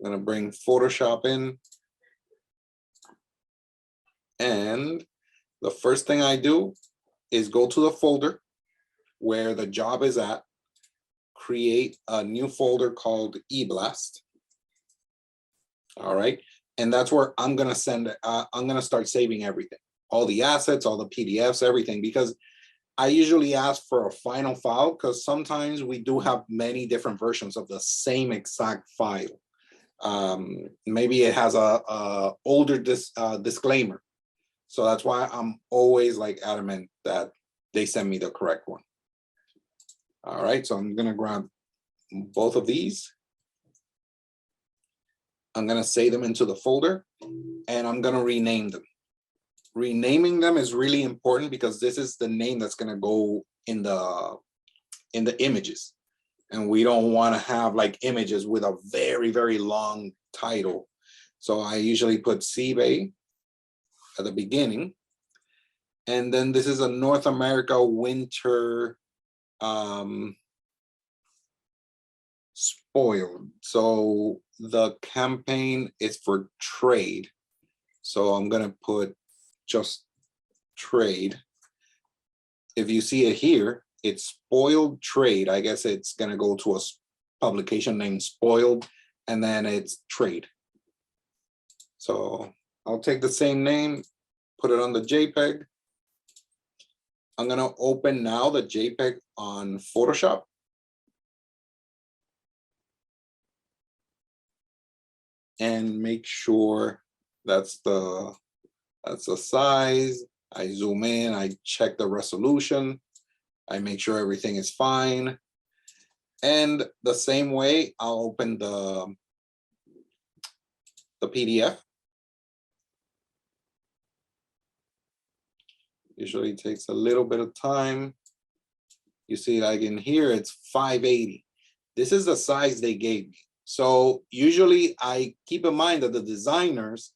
I'm gonna bring Photoshop in. And the first thing I do is go to the folder where the job is at, create a new folder called eBlast. All right, and that's where I'm gonna send, I'm gonna start saving everything, all the assets, all the PDFs, everything, because I usually ask for a final file because sometimes we do have many different versions of the same exact file. Maybe it has a older disclaimer. So that's why I'm always like adamant that they send me the correct one. All right, so I'm gonna grab both of these. I'm gonna save them into the folder and I'm gonna rename them. Renaming them is really important because this is the name that's gonna go in the images. And we don't wanna have like images with a very, very long title. So I usually put CBay at the beginning. And then this is a North America winter spoiled. So the campaign is for trade. So I'm gonna put just trade. If you see it here, it's spoiled trade. I guess it's gonna go to a publication named Spoiled, and then it's trade. So I'll take the same name, put it on the JPEG. I'm gonna open now the JPEG on Photoshop. And make sure that's the size. I zoom in, I check the resolution. I make sure everything is fine. And the same way, I'll open the PDF. Usually takes a little bit of time. You see, like in here, it's 580. This is the size they gave me. So usually I keep in mind that the designers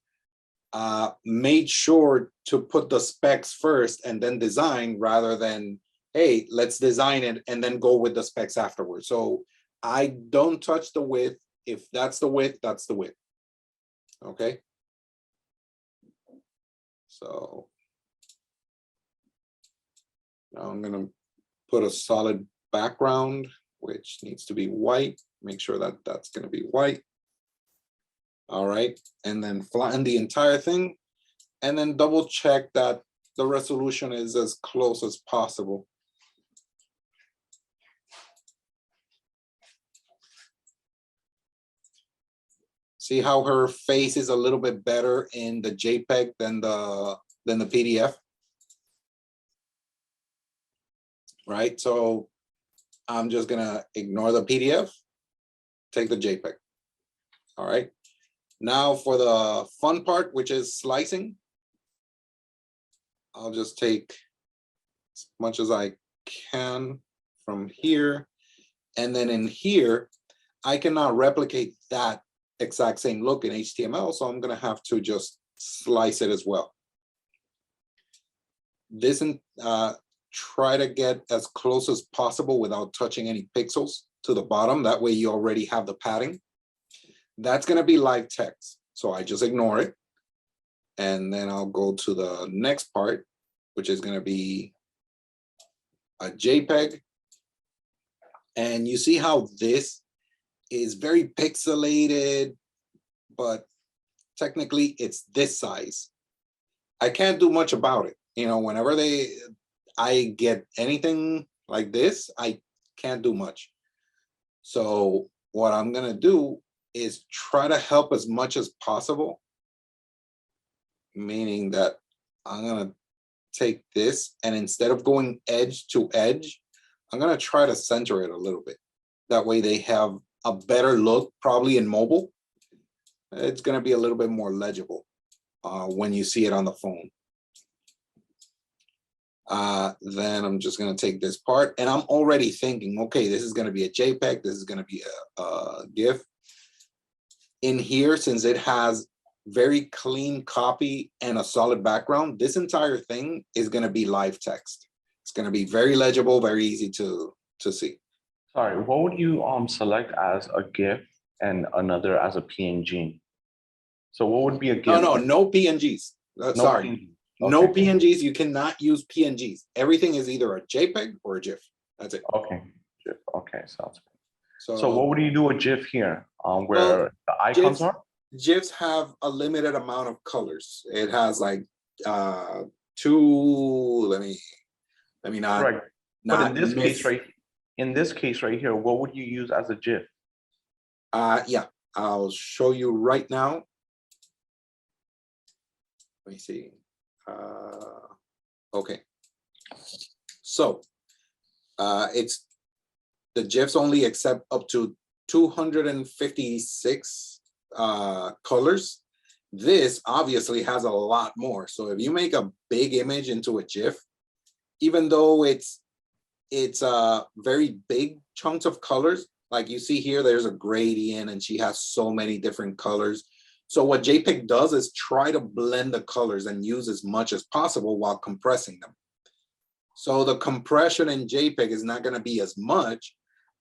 made sure to put the specs first and then design, rather than, hey, let's design it and then go with the specs afterwards. So I don't touch the width. If that's the width, that's the width. Okay. So now I'm gonna put a solid background, which needs to be white. Make sure that that's gonna be white. All right, and then flatten the entire thing, and then double check that the resolution is as close as possible. See how her face is a little bit better in the JPEG than the PDF, right? So I'm just gonna ignore the PDF, take the JPEG. All right. Now for the fun part, which is slicing, I'll just take as much as I can from here. And then in here, I cannot replicate that exact same look in HTML, so I'm gonna have to just slice it as well. This try to get as close as possible without touching any pixels to the bottom. That way you already have the padding. That's gonna be live text, so I just ignore it. And then I'll go to the next part, which is gonna be a JPEG. And you see how this is very pixelated, but technically it's this size. I can't do much about it. You know, whenever I get anything like this, I can't do much. So what I'm gonna do is try to help as much as possible, meaning that I'm gonna take this, and instead of going edge to edge, I'm gonna try to center it a little bit. That way they have a better look, probably in mobile. It's gonna be a little bit more legible when you see it on the phone. Then I'm just gonna take this part, and I'm already thinking, okay, this is gonna be a JPEG, this is gonna be a GIF. In here, since it has very clean copy and a solid background, this entire thing is gonna be live text. It's gonna be very legible, very easy to see. Sorry, what would you select as a GIF and another as a PNG. So what would be a GIF? No PNGs. No Sorry. PNG. No Okay. PNGs. You cannot use PNGs. Everything is either a JPEG or a GIF. That's it. Okay. GIF. Okay, sounds good. So, So what would you do with GIF here? Where well, the icons GIFs, are? GIFs have a limited amount of colors. It has like two. Let me not. Right. But Not in this case right here, what would you use as a GIF? Yeah, I'll show you right now. Let me see. Okay. So it's the GIFs only accept up to 256 colors. This obviously has a lot more. So if you make a big image into a GIF, even though it's very big chunks of colors, like you see here, there's a gradient and she has so many different colors. So what JPEG does is try to blend the colors and use as much as possible while compressing them. So the compression in JPEG is not going to be as much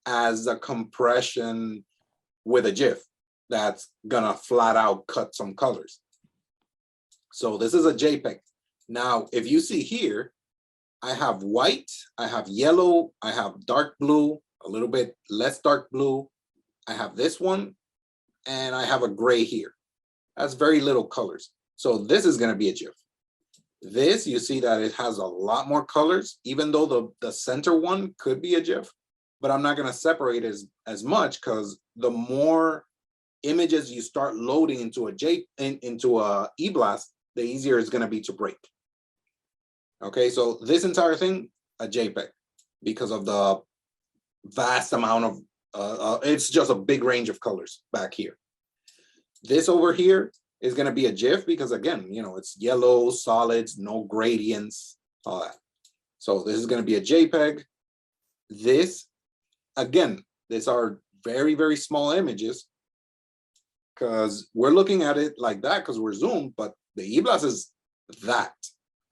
as the compression with a GIF that's going to flat out cut some colors. So this is a JPEG. Now, if you see here, I have white, I have yellow, I have dark blue, a little bit less dark blue. I have this one, and I have a gray here. That's very little colors. So this is going to be a GIF. This, you see that it has a lot more colors, even though the center one could be a GIF, but I'm not going to separate as much because the more images you start loading into a eBlast, the easier it's going to be to break. Okay, so this entire thing, a JPEG, because of the vast amount of, it's just a big range of colors back here. This over here is going to be a GIF because, again, you know, it's yellow, solids, no gradients, all that. So this is going to be a JPEG. This, again, these are very, very small images because we're looking at it like that because we're zoomed, but the eBlast is that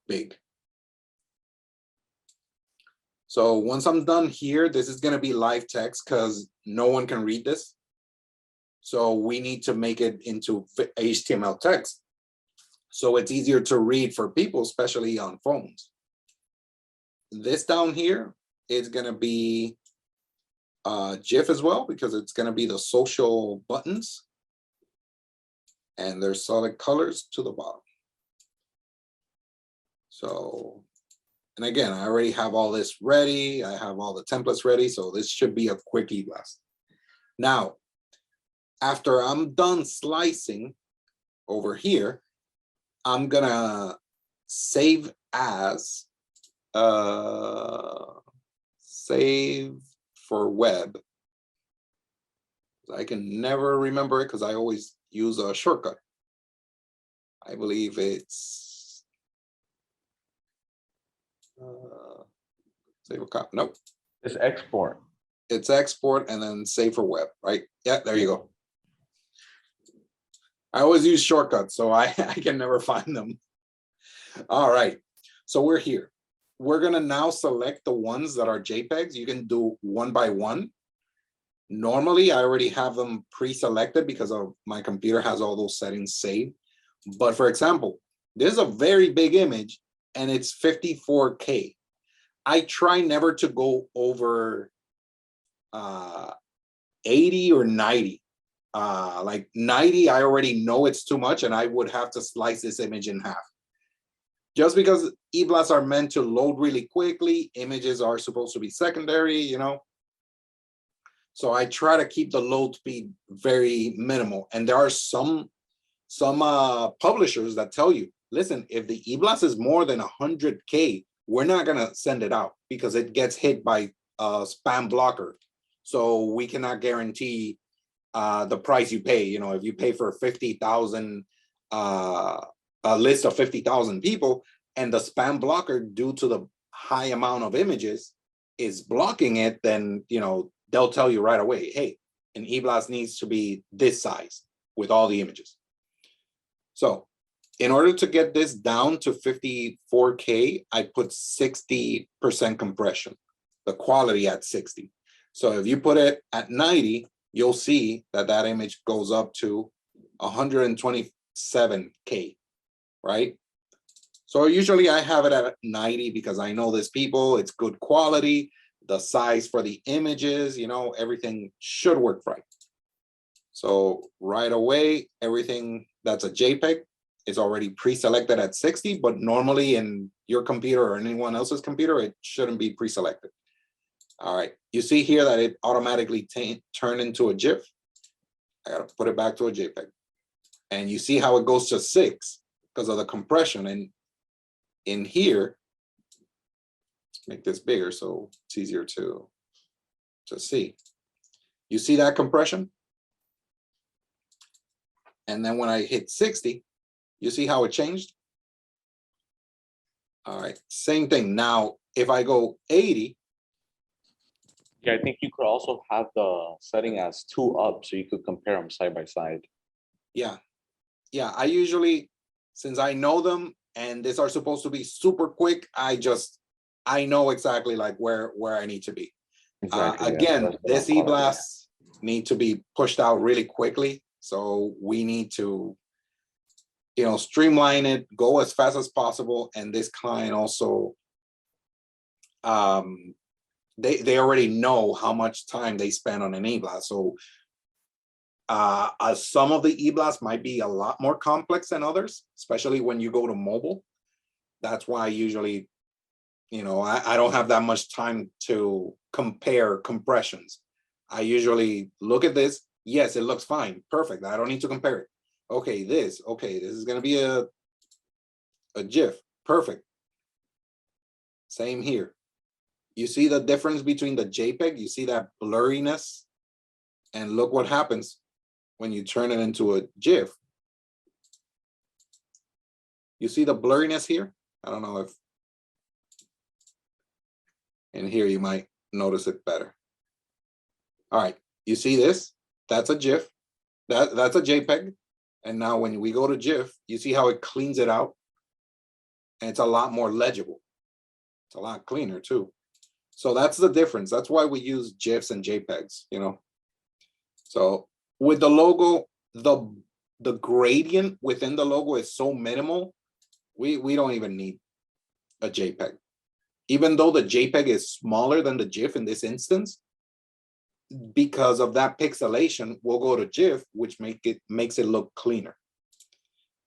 big. So once I'm done here, this is going to be live text because no one can read this. So we need to make it into HTML text. So it's easier to read for people, especially on phones. This down here is going to be GIF as well, because it's going to be the social buttons. And there's solid colors to the bottom. So, and again, I already have all this ready. I have all the templates ready. So this should be a quick eBlast. Now, after I'm done slicing over here, I'm gonna save as, save for web. I can never remember it because I always use a shortcut. I believe it's save a copy. Nope. It's export. It's export and then save for web, right? Yeah, there you go. I always use shortcuts, so I can never find them. All right, so we're here. We're gonna now select the ones that are JPEGs. You can do one by one. Normally, I already have them pre-selected because of my computer has all those settings saved. But for example, this is a very big image and it's 54K. I try never to go over 80 or 90. Like 90, I already know it's too much and I would have to slice this image in half. Just because eBlasts are meant to load really quickly, images are supposed to be secondary, you know. So I try to keep the load speed very minimal. And there are some publishers that tell you, listen, if the eBlast is more than 100K, we're not gonna send it out because it gets hit by a spam blocker. So we cannot guarantee the price you pay. You know, if you pay for 50,000, a list of 50,000 people, and the spam blocker, due to the high amount of images, is blocking it, then, you know, they'll tell you right away, hey, an eBlast needs to be this size with all the images. So in order to get this down to 54K, I put 60% compression, the quality at 60. So if you put it at 90, you'll see that that image goes up to 127K, right? So usually I have it at 90 because I know there's people, it's good quality, the size for the images, you know, everything should work right. So right away, everything that's a JPEG is already pre-selected at 60, but normally in your computer or anyone else's computer, it shouldn't be pre-selected. All right, you see here that it automatically turned into a GIF. I gotta put it back to a JPEG. And you see how it goes to 6 because of the compression. And in here, let's make this bigger so it's easier to see. You see that compression? And then when I hit 60, you see how it changed? All right, same thing. Now, if I go 80, Yeah, I think you could also have the setting as 2 up so you could compare them side by side. yeah, I usually, since I know them and these are supposed to be super quick, I know exactly like where I need to be. Exactly. yeah, Again, that's what this I'm calling it. e-blasts need to be pushed out really quickly. So we need to, you know, streamline it, go as fast as possible. And this client also, they already know how much time they spend on an e-blast. So some of the e-blasts might be a lot more complex than others, especially when you go to mobile. That's why usually, you know, I don't have that much time to compare compressions. I usually look at this. Yes, it looks fine. Perfect. I don't need to compare it. Okay, this is going to be a GIF. Perfect. Same here. You see the difference between the JPEG? You see that blurriness? And look what happens when you turn it into a GIF. You see the blurriness here? I don't know if, and here you might notice it better. All right, you see this? That's a GIF. That's a JPEG. And now when we go to GIF, you see how it cleans it out? And it's a lot more legible. It's a lot cleaner too. So that's the difference. That's why we use GIFs and JPEGs, you know? So with the logo, the gradient within the logo is so minimal, we don't even need a JPEG. Even though the JPEG is smaller than the GIF in this instance, because of that pixelation, we'll go to GIF, which makes it look cleaner.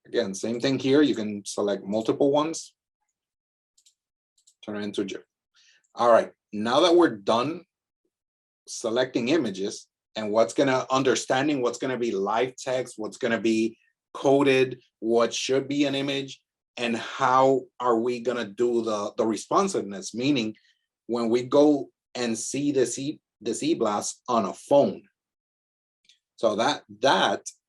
Again, same thing here. You can select multiple ones, turn it into GIF. All right, now that we're done selecting images and understanding what's gonna be live text, what's gonna be coded, what should be an image, and how are we gonna do the responsiveness, meaning when we go and see this e-blast on a phone. So that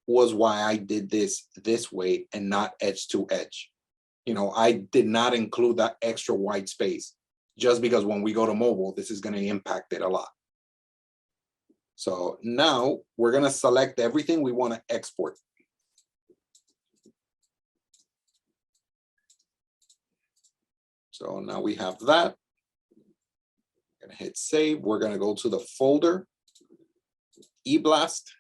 was why I did this way and not edge to edge. You know, I did not include that extra white space just because when we go to mobile, this is going to impact it a lot. So now we're going to select everything we want to export. So now we have that. Going to hit save. We're going to go to the folder, e-blast,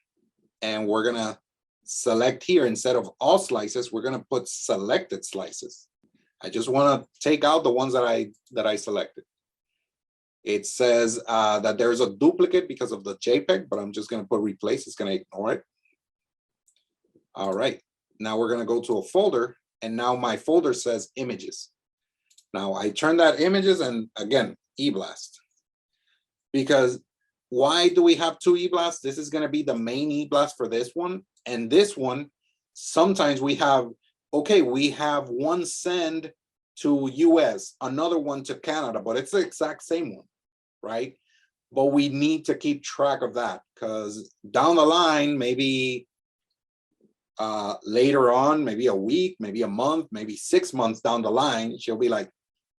and we're going to select here, instead of all slices, we're going to put selected slices. I just want to take out the ones that I selected. It says that there's a duplicate because of the JPEG, but I'm just going to put replace. It's going to ignore it. All right. Now we're going to go to a folder, and now my folder says images. Now I turn that images, and again, e-blast. Because why do we have 2 e-blasts? This is going to be the main e-blast for this one. And this one, sometimes we have, okay, we have one send to US, another one to Canada, but it's the exact same one, right? But we need to keep track of that because down the line, maybe later on, maybe a week, maybe a month, maybe 6 months down the line, she'll be like,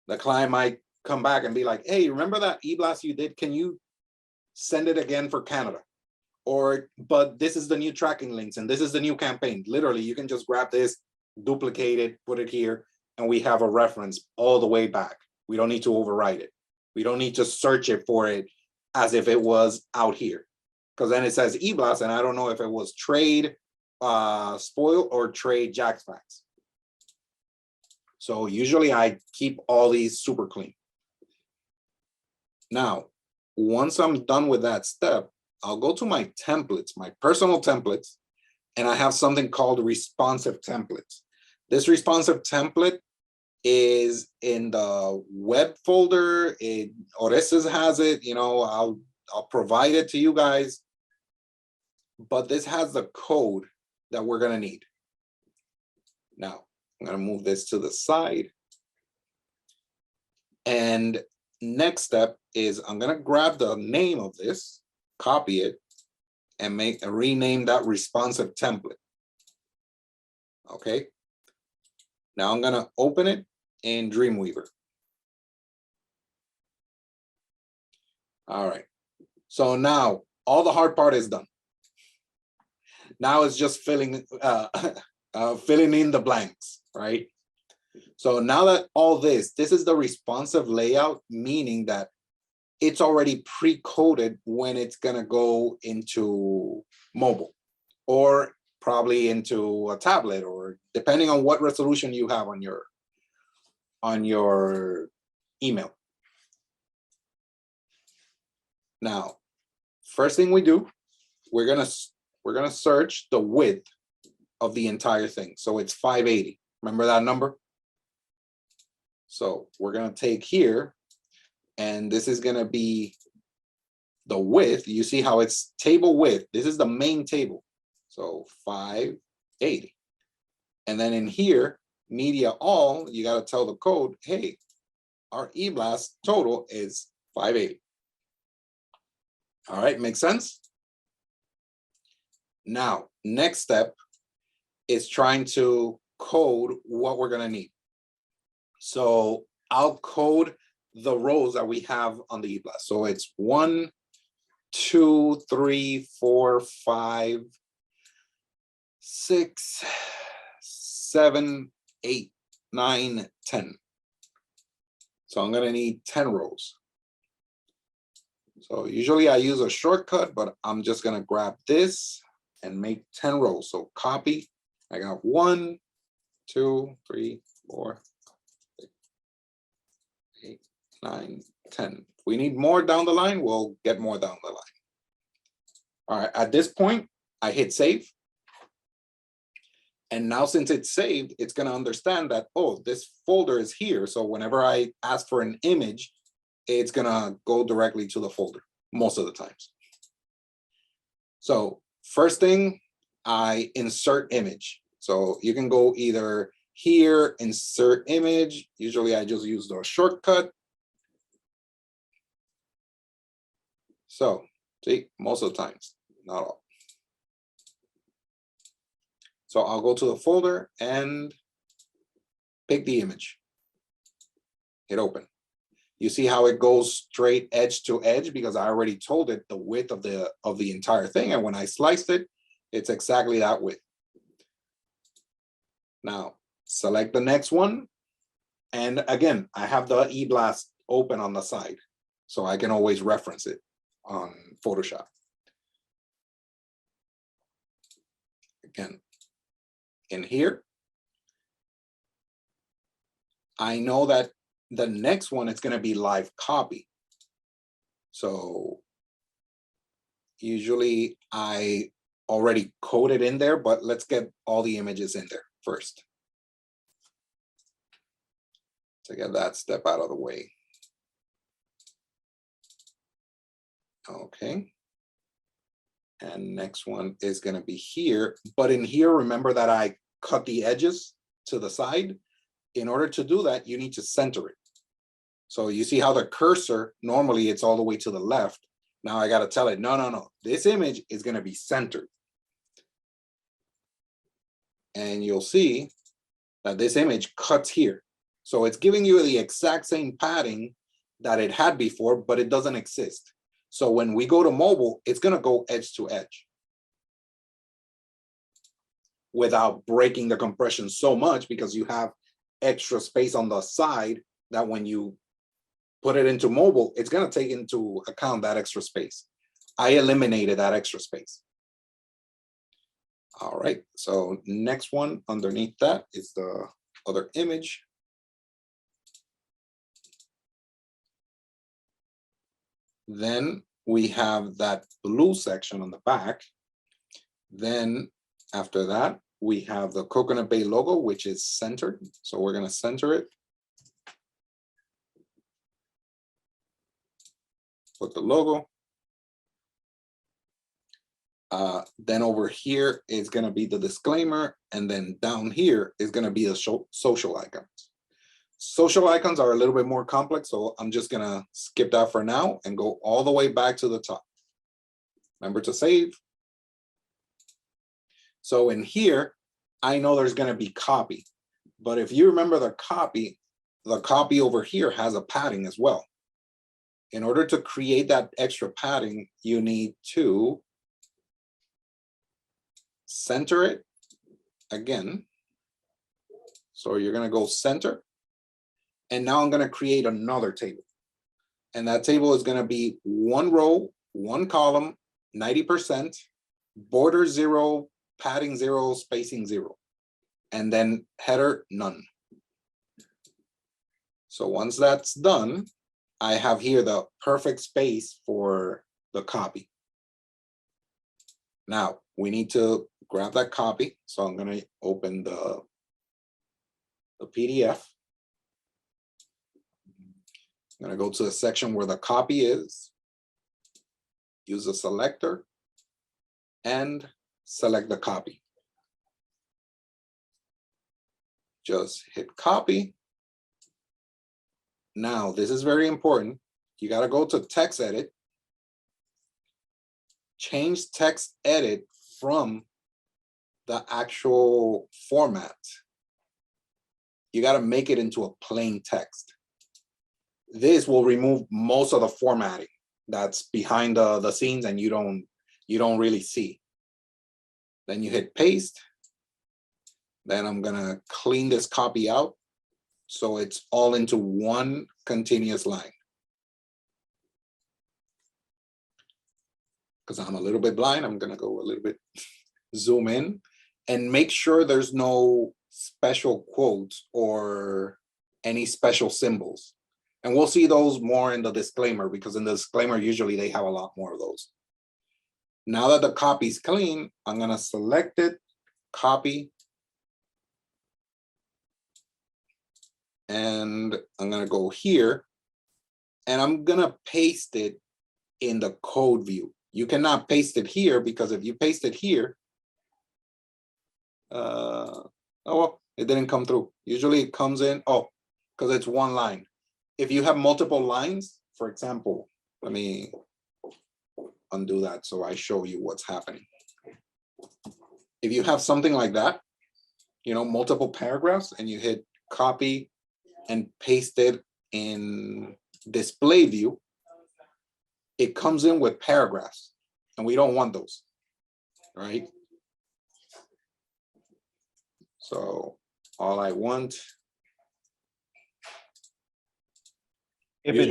the client might come back and be like, hey, remember that e-blast you did? Can you send it again for Canada? Or, but this is the new tracking links and this is the new campaign. Literally, you can just grab this, duplicate it, put it here, and we have a reference all the way back. We don't need to overwrite it. We don't need to search it for it as if it was out here, because then it says eBlast, and I don't know if it was trade spoil or trade jackpacks. So usually I keep all these super clean. Now, once I'm done with that step, I'll go to my templates, my personal templates, and I have something called responsive templates. This responsive template is in the web folder. Orestes has it, you know, I'll provide it to you guys. But this has the code that we're gonna need. Now, I'm gonna move this to the side. And next step is I'm gonna grab the name of this, copy it, and rename that responsive template. Okay. Now I'm gonna open it in Dreamweaver. All right. So now all the hard part is done. Now it's just filling in the blanks, right? So now that all this is the responsive layout, meaning that it's already pre-coded when it's gonna go into mobile or probably into a tablet, or depending on what resolution you have on your email. Now, first thing we do, we're gonna search the width of the entire thing. So it's 580. Remember that number? So we're gonna take here, and this is gonna be the width. You see how it's table width. This is the main table. So 580. And then in here, media all, you gotta tell the code, hey, our eBlast total is 580. All right, makes sense? Now, next step is trying to code what we're gonna need. So I'll code the rows that we have on the eBlast. So it's 1, 2, 3, 4, 5, 6, 7, 8, 9, 10. So I'm gonna need 10 rows. So usually I use a shortcut, but I'm just gonna grab this and make 10 rows. So copy, I got 1, 2, 3, 4, 6, 8, 9, 10. If we need more down the line, we'll get more down the line. All right, at this point, I hit save. And now since it's saved, it's gonna understand that, oh, this folder is here. So whenever I ask for an image, it's gonna go directly to the folder most of the times. So first thing, I insert image. So you can go either here, insert image. Usually I just use the shortcut. So see, most of the times, not all. So I'll go to the folder and pick the image. Hit open. You see how it goes straight edge to edge because I already told it the width of the entire thing. And when I sliced it, it's exactly that width. Now select the next one. And again, I have the eBlast open on the side, so I can always reference it on Photoshop. Again, in here, I know that the next one is going to be live copy. So usually I already coded in there, but let's get all the images in there first to get that step out of the way. Okay. And next one is going to be here. But in here, remember that I cut the edges to the side. In order to do that, you need to center it. So you see how the cursor, normally it's all the way to the left. Now I got to tell it, no, no, no. This image is going to be centered. And you'll see that this image cuts here. So it's giving you the exact same padding that it had before, but it doesn't exist. So when we go to mobile, it's going to go edge to edge without breaking the compression so much, because you have extra space on the side that when you put it into mobile, it's going to take into account that extra space. I eliminated that extra space. All right, so next one underneath that is the other image. Then we have that blue section on the back. Then after that, we have the Coconut Bay logo, which is centered. So we're gonna center it. Put the logo. Then over here is gonna be the disclaimer, and then down here is gonna be the social icons. Social icons are a little bit more complex, so I'm just gonna skip that for now and go all the way back to the top. Remember to save. So in here, I know there's gonna be copy, but if you remember the copy over here has a padding as well. In order to create that extra padding, you need to center it again. So you're gonna go center. And now I'm gonna create another table. And that table is gonna be one row, one column, 90%, border 0, padding 0, spacing 0, and then header none. So once that's done, I have here the perfect space for the copy. Now we need to grab that copy. So I'm gonna open the PDF. I'm gonna go to the section where the copy is, use a selector, and select the copy. Just hit copy. Now, this is very important. You gotta go to text edit, change text edit from the actual format. You gotta make it into a plain text. This will remove most of the formatting that's behind the scenes and you don't really see. Then you hit paste. Then I'm gonna clean this copy out so it's all into one continuous line. Because I'm a little bit blind, I'm gonna go a little bit zoom in and make sure there's no special quotes or any special symbols. And we'll see those more in the disclaimer, because in the disclaimer, usually they have a lot more of those. Now that the copy's clean, I'm gonna select it, copy, and I'm gonna go here, and I'm gonna paste it in the code view. You cannot paste it here, because if you paste it here, oh, well, it didn't come through. Usually it comes in, oh, because it's one line. If you have multiple lines, for example, let me undo that so I show you what's happening. If you have something like that, you know, multiple paragraphs, and you hit copy and paste it in display view, it comes in with paragraphs, and we don't want those, right? So all I want, If it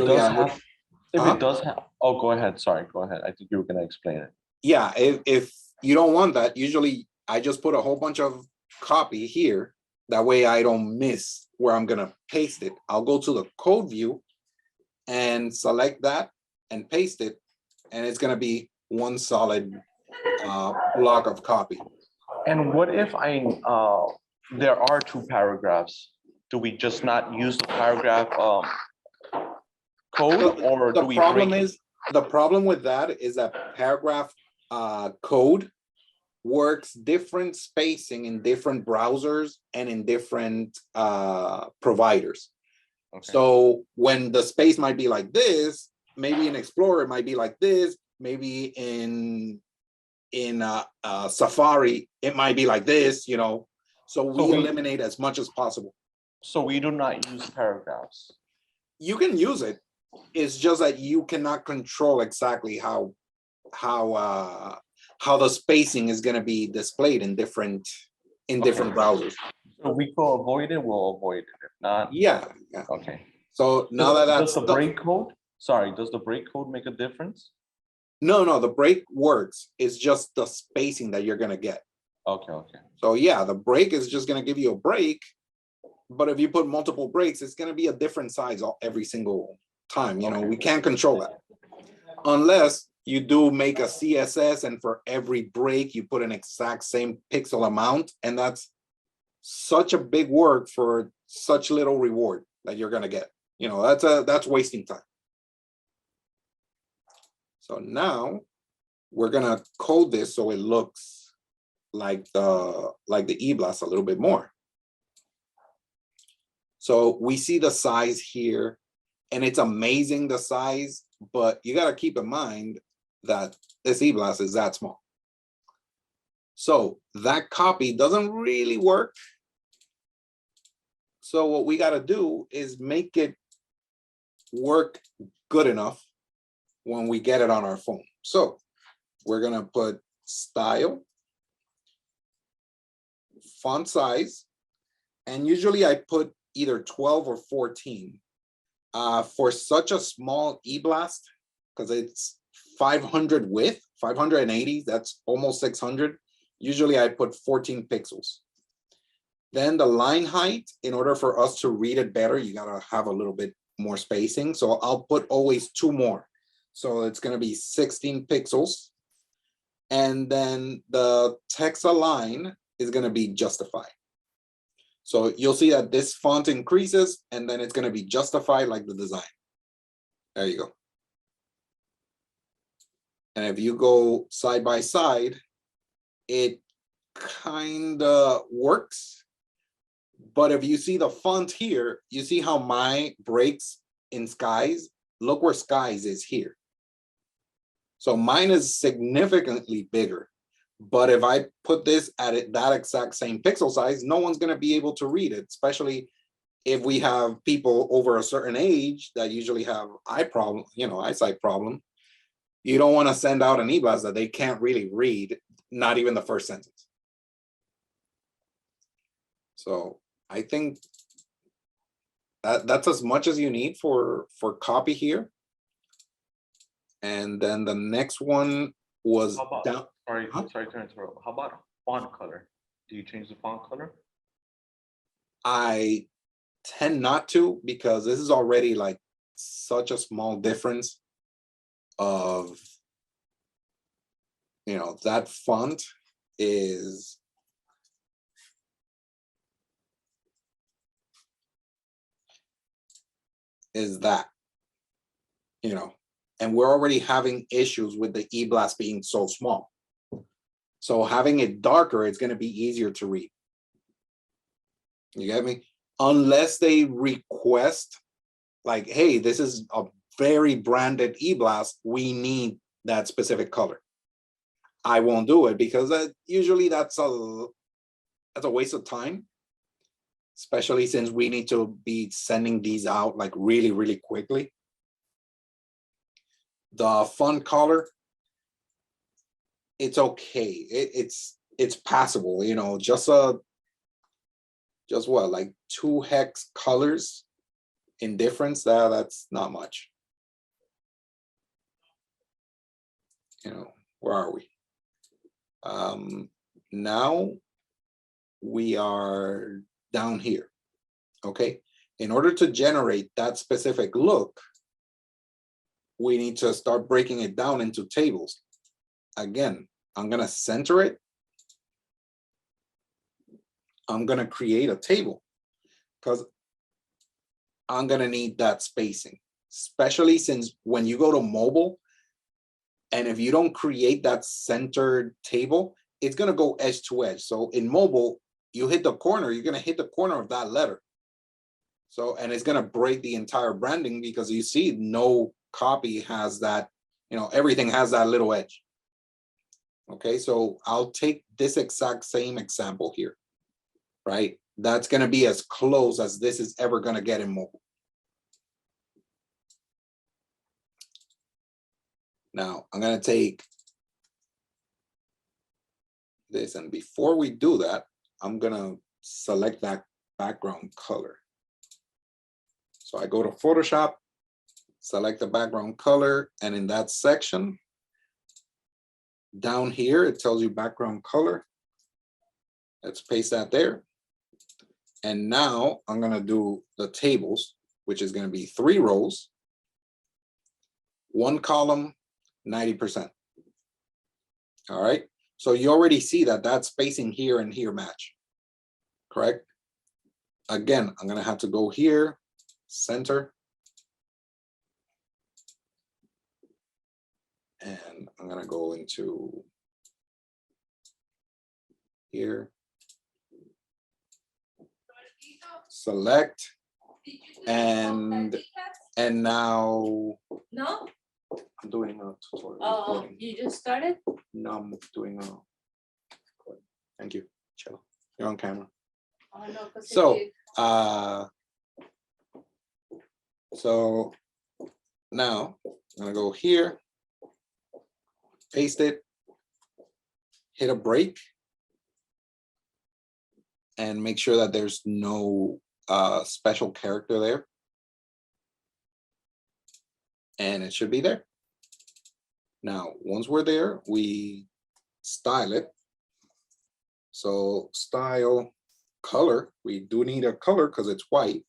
does have, oh, go ahead. Sorry, go ahead. I think you were going to explain it. Yeah, if you don't want that, usually I just put a whole bunch of copy here. That way I don't miss where I'm gonna paste it. I'll go to the code view and select that and paste it, and it's gonna be one solid block of copy. And what if there are two paragraphs? Do we just not use the paragraph code, or do we break it? The problem with that is that paragraph code works different spacing in different browsers and in different providers. Okay. So when the space might be like this, maybe in Explorer it might be like this, maybe in Safari it might be like this, you know. So we eliminate as much as possible. So we do not use paragraphs. You can use it. It's just that you cannot control exactly how the spacing is going to be displayed in different browsers. So we can avoid it, we'll avoid it. If not, yeah. Okay. So now that's does the break code? Sorry, does the break code make a difference? No, the break works. It's just the spacing that you're gonna get. Okay, okay. So yeah, the break is just gonna give you a break, but if you put multiple breaks, it's gonna be a different size every single time. You know, we can't control that unless you do make a CSS and for every break you put an exact same pixel amount, and that's such a big work for such little reward that you're gonna get. You know, that's wasting time. So now we're gonna code this so it looks like the eBlast a little bit more. So we see the size here, and it's amazing the size, but you gotta keep in mind that this eBlast is that small. So that copy doesn't really work. So what we gotta do is make it work good enough when we get it on our phone. So we're gonna put style, font size, and usually I put either 12 or 14. For such a small eBlast, because it's 500 width, 580, that's almost 600. Usually I put 14 pixels. Then the line height, in order for us to read it better, you gotta have a little bit more spacing. So I'll put always 2 more. So it's gonna be 16 pixels. And then the text align is gonna be justified. So you'll see that this font increases and then it's gonna be justified like the design. There you go. And if you go side by side, it kind of works. But if you see the font here, you see how my breaks in skies, look where skies is here. So mine is significantly bigger. But if I put this at that exact same pixel size, no one's going to be able to read it, especially if we have people over a certain age that usually have eyesight problem. You don't want to send out an eBlast that they can't really read, not even the first sentence. So I think that's as much as you need for copy here. And then the next one was down. Sorry to interrupt. How about font color? Do you change the font color? I tend not to, because this is already like such a small difference of, you know, that font is that, you know, and we're already having issues with the eBlast being so small. So having it darker, it's going to be easier to read. You get me? Unless they request like, hey, this is a very branded eBlast, we need that specific color. I won't do it because usually that's a waste of time, especially since we need to be sending these out like really, really quickly. The font color, it's okay. It's passable, you know, just what, like 2 hex colors in difference. That's not much. You know, where are we? Now we are down here. Okay, in order to generate that specific look, we need to start breaking it down into tables. Again, I'm gonna center it. I'm gonna create a table because I'm gonna need that spacing, especially since when you go to mobile, and if you don't create that centered table, it's gonna go edge to edge. So in mobile, you hit the corner, you're gonna hit the corner of that letter. So, and it's gonna break the entire branding because you see no copy has that, you know, everything has that little edge. Okay, so I'll take this exact same example here, right? That's gonna be as close as this is ever gonna get in mobile. Now, I'm gonna take this, and before we do that, I'm gonna select that background color. So I go to Photoshop, select the background color, and in that section, Down here, it tells you background color. Let's paste that there. And now I'm gonna do the tables, which is gonna be 3 rows, 1 column, 90%. All right, so you already see that that spacing here and here match, correct? Again, I'm gonna have to go here, center. And I'm gonna go into here. Select. And now No? I'm doing a tutorial. Oh, recording. you just started? No, I'm doing a. Thank you, Chelo. You're on camera. Oh, no, 'cause So, if you- So now I'm gonna go here, paste it, hit a break, and make sure that there's no special character there. And it should be there. Now, once we're there, we style it. So style color, we do need a color because it's white.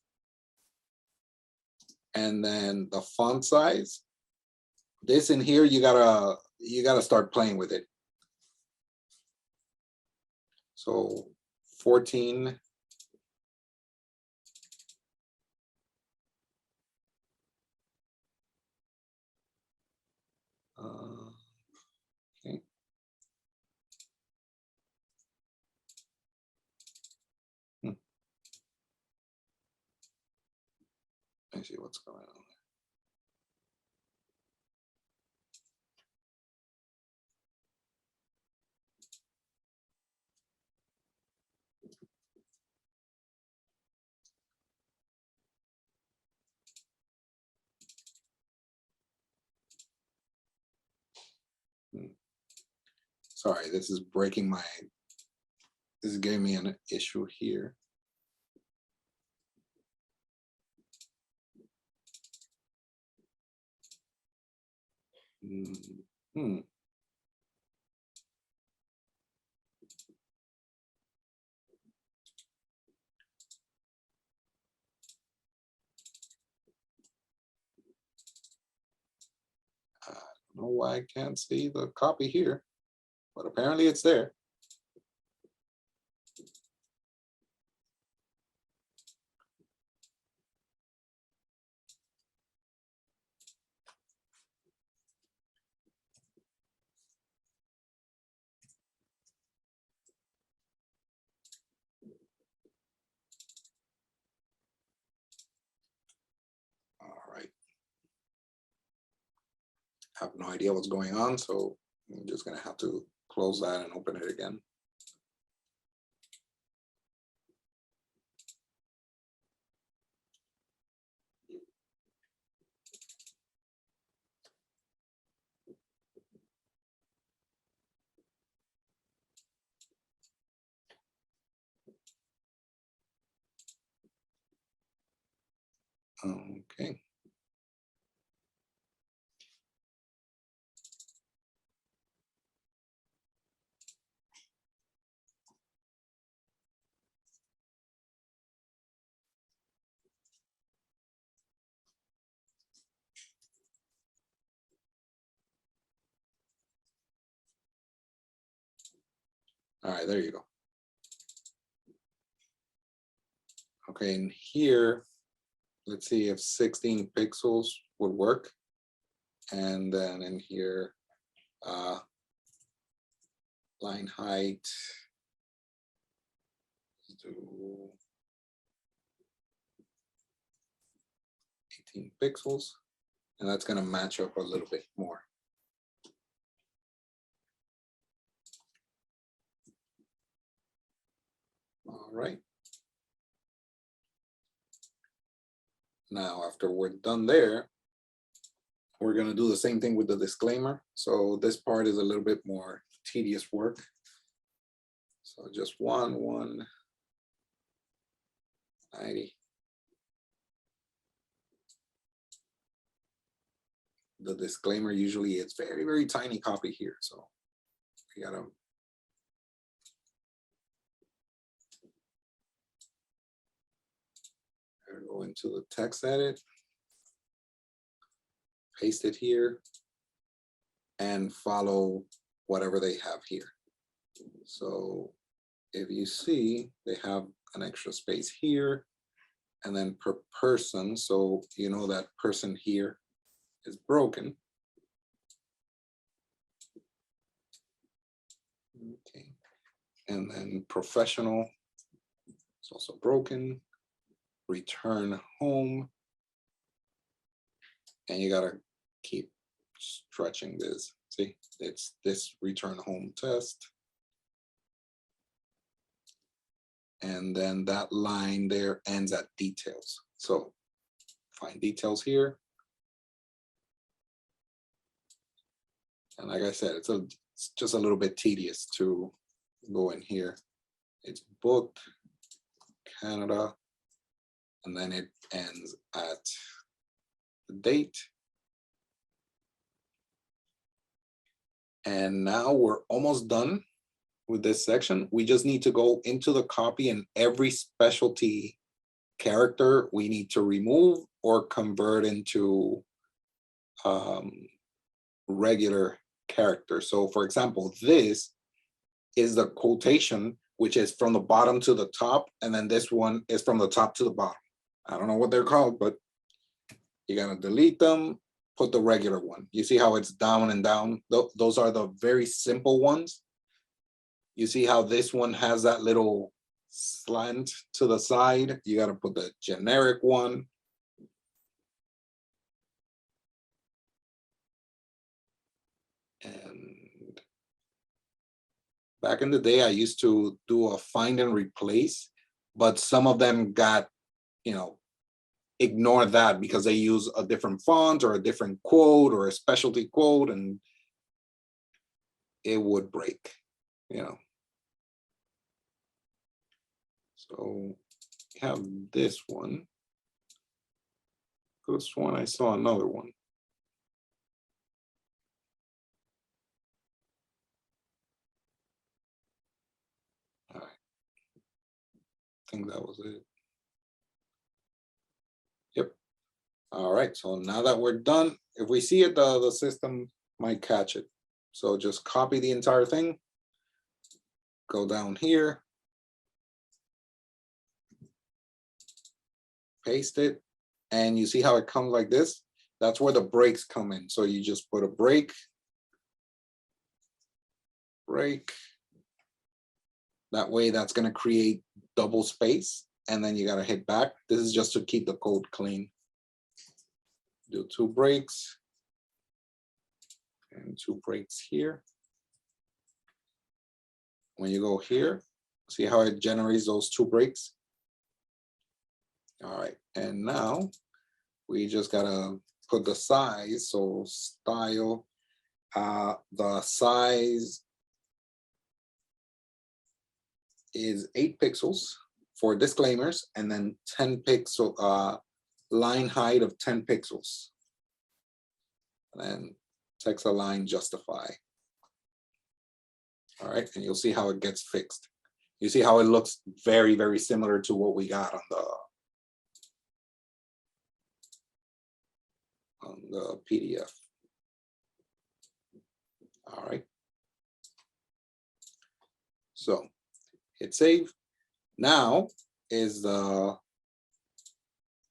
And then the font size, this in here, you gotta start playing with it. So 14. Okay. Let me see what's going on. Sorry, this is breaking my, this is giving me an issue here. Hmm. I don't know why I can't see the copy here, but apparently it's there. All right. I have no idea what's going on, so I'm just gonna have to close that and open it again. Okay. All right, there you go. Okay, and here, let's see if 16 pixels would work. And then in here, line height, let's do 18 pixels, and that's gonna match up a little bit more. All right. Now, after we're done there, we're gonna do the same thing with the disclaimer. So this part is a little bit more tedious work. So just 190. The disclaimer usually it's very, very tiny copy here. So we gotta. Go into the text edit. Paste it here. And follow whatever they have here. So if you see, they have an extra space here and then per person. So you know that person here is broken. Okay. And then professional is also broken. Return home. And you gotta keep stretching this. See, it's this return home test. And then that line there ends at details. So find details here. And like I said, it's just a little bit tedious to go in here. It's booked, Canada, and then it ends at the date. And now we're almost done with this section. We just need to go into the copy, and every specialty character we need to remove or convert into regular character. So for example, this is the quotation, which is from the bottom to the top, and then this one is from the top to the bottom. I don't know what they're called, but you're gonna delete them, put the regular one. You see how it's down and down? Those are the very simple ones. You see how this one has that little slant to the side? You gotta put the generic one. And back in the day, I used to do a find and replace, but some of them got, ignore that because they use a different font or a different quote or a specialty quote, and it would break, So we have this one. This one, I saw another one. All right. I think that was it. Yep. All right, so now that we're done, if we see it, the system might catch it. So just copy the entire thing, go down here, paste it, and you see how it comes like this? That's where the breaks come in. So you just put a break. That way that's gonna create double space, and then you gotta hit back. This is just to keep the code clean. Do 2 breaks and 2 breaks here. When you go here, see how it generates those 2 breaks? All right, and now we just gotta put the size, so style, the size is 8 pixels for disclaimers, and then 10 pixel, line height of 10 pixels. And then text align justify. All right, and you'll see how it gets fixed. You see how it looks very, very similar to what we got on the PDF. All right. So hit save. Now is the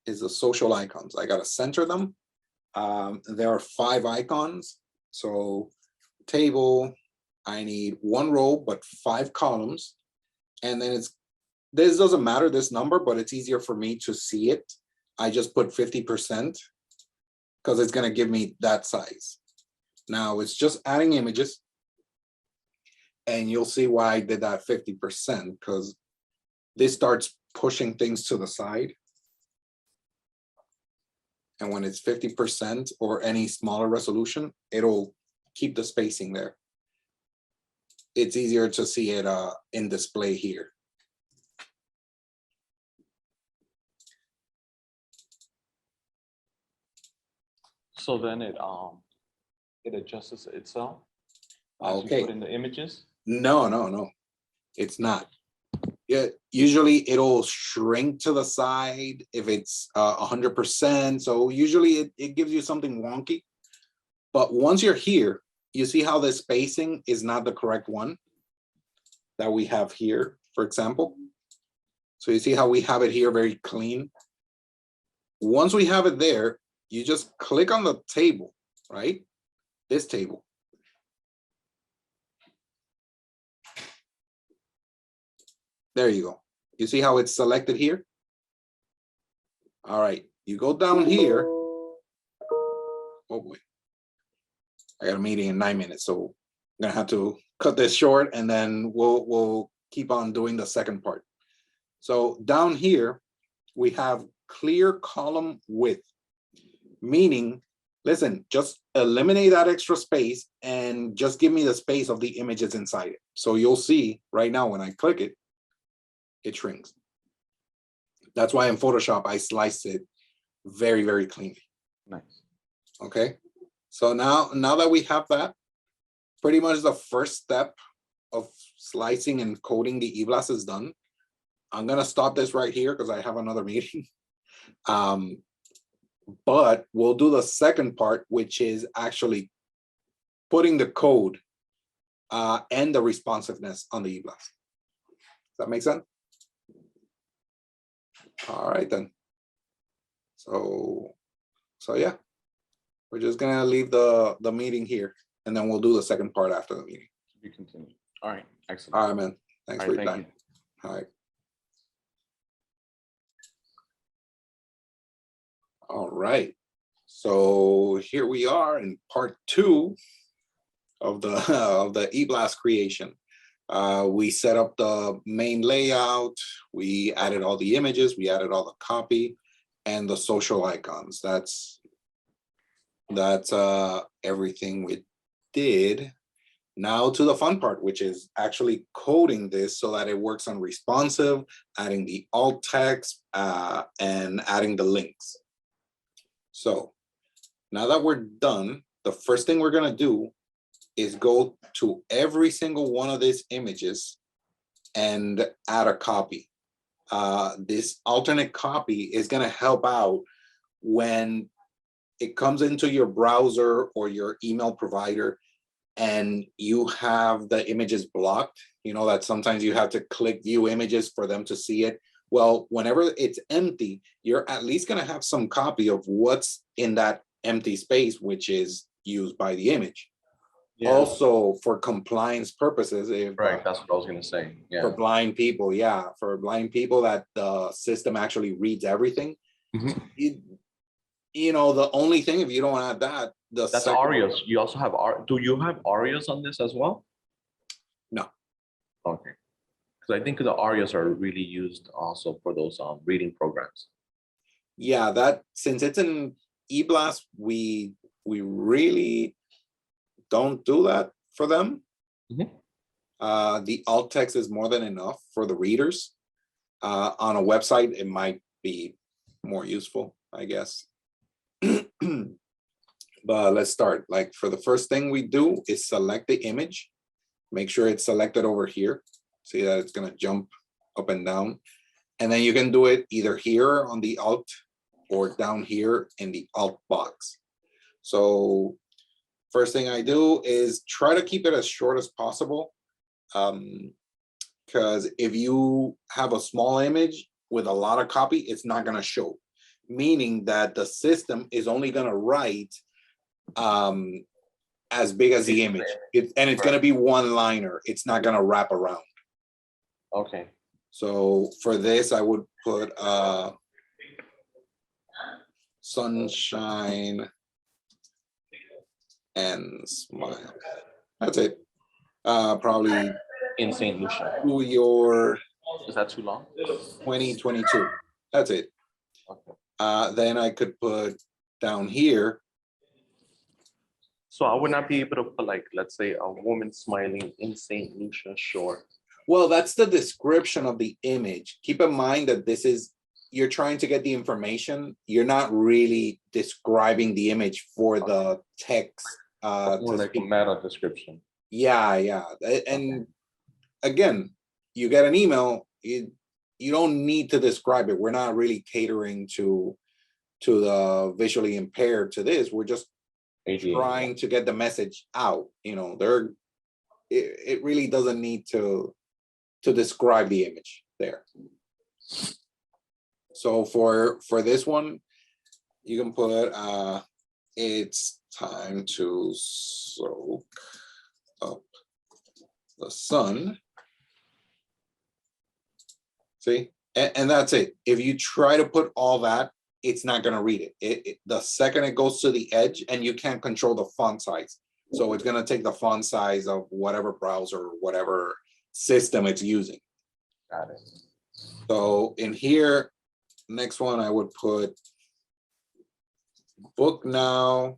social icons. I gotta center them. There are 5 icons. So table, I need 1 row, but 5 columns. And then this doesn't matter, this number, but it's easier for me to see it. I just put 50% because it's gonna give me that size. Now it's just adding images. And you'll see why I did that 50%, because this starts pushing things to the side. And when it's 50% or any smaller resolution, it'll keep the spacing there. It's easier to see it in display here. So then it adjusts itself. as you Okay. put in the images? No, it's not. Yeah, usually it'll shrink to the side if it's 100%. So usually it gives you something wonky. But once you're here, you see how the spacing is not the correct one that we have here, for example. So you see how we have it here very clean. Once we have it there, you just click on the table, right? This table. There you go. You see how it's selected here? All right, you go down here. Oh boy. I got a meeting in 9 minutes, so I'm gonna have to cut this short and then we'll keep on doing the second part. So down here, we have clear column width, meaning, listen, just eliminate that extra space and just give me the space of the images inside it. So you'll see right now when I click it, it shrinks. That's why in Photoshop, I slice it very, very cleanly. Nice. Okay, so now that we have that, pretty much the first step of slicing and coding the eBlast is done. I'm gonna stop this right here because I have another meeting. But we'll do the second part, which is actually putting the code and the responsiveness on the eBlast. Does that make sense? All right then. So yeah, we're just gonna leave the meeting here, and then we'll do the second part after the meeting. You continue. All right, excellent. All right, man. Thanks All for right, your thank time. All right. All right. So here we are in part 2 of the of the eBlast creation. We set up the main layout. We added all the images. We added all the copy and the social icons. That's everything we did. Now to the fun part, which is actually coding this so that it works on responsive, adding the alt text, and adding the links. So now that we're done, the first thing we're gonna do is go to every single one of these images and add a copy. This alternate copy is gonna help out when it comes into your browser or your email provider and you have the images blocked. You know that sometimes you have to click view images for them to see it. Well, whenever it's empty, you're at least gonna have some copy of what's in that empty space, which is used by the image. Yeah. Also for compliance purposes, if Right, that's what I was gonna say. for Yeah. blind people, yeah, for blind people that the system actually reads everything. Mhm. You know, the only thing, if you don't have that, the That's second, ARIAs. You also have do you have ARIAs on this as well? No. Okay. Because I think the ARIAs are really used also for those reading programs. yeah, that since it's an eBlast, we really don't do that for them. Mhm. The alt text is more than enough for the readers. On a website, it might be more useful, I guess. But let's start. Like for the first thing we do is select the image. Make sure it's selected over here. See that it's gonna jump up and down. And then you can do it either here on the alt or down here in the alt box. So first thing I do is try to keep it as short as possible. Because if you have a small image with a lot of copy, it's not gonna show. Meaning that the system is only gonna write as big as the image. And it's gonna be one-liner. It's not gonna wrap around. Okay. So for this, I would put sunshine and smile. That's it. Probably In St. Lucia. to your Is that too long? 2022. That's it. Okay. Then I could put down here. So I would not be able to put like, let's say, a woman smiling in St. Lucia Shore. Well, that's the description of the image. Keep in mind that this is, you're trying to get the information. You're not really describing the image for the text. More like a meta description. Yeah. And again, you get an email, you don't need to describe it. We're not really catering to the visually impaired to this. We're just ADA. trying to get the message out. It really doesn't need to describe the image there. So for this one, you can put it's time to soak up the sun. See, and that's it. If you try to put all that, it's not going to read it. The second it goes to the edge, and you can't control the font size, so it's going to take the font size of whatever browser or whatever system it's using. Got it. So in here, next one I would put book now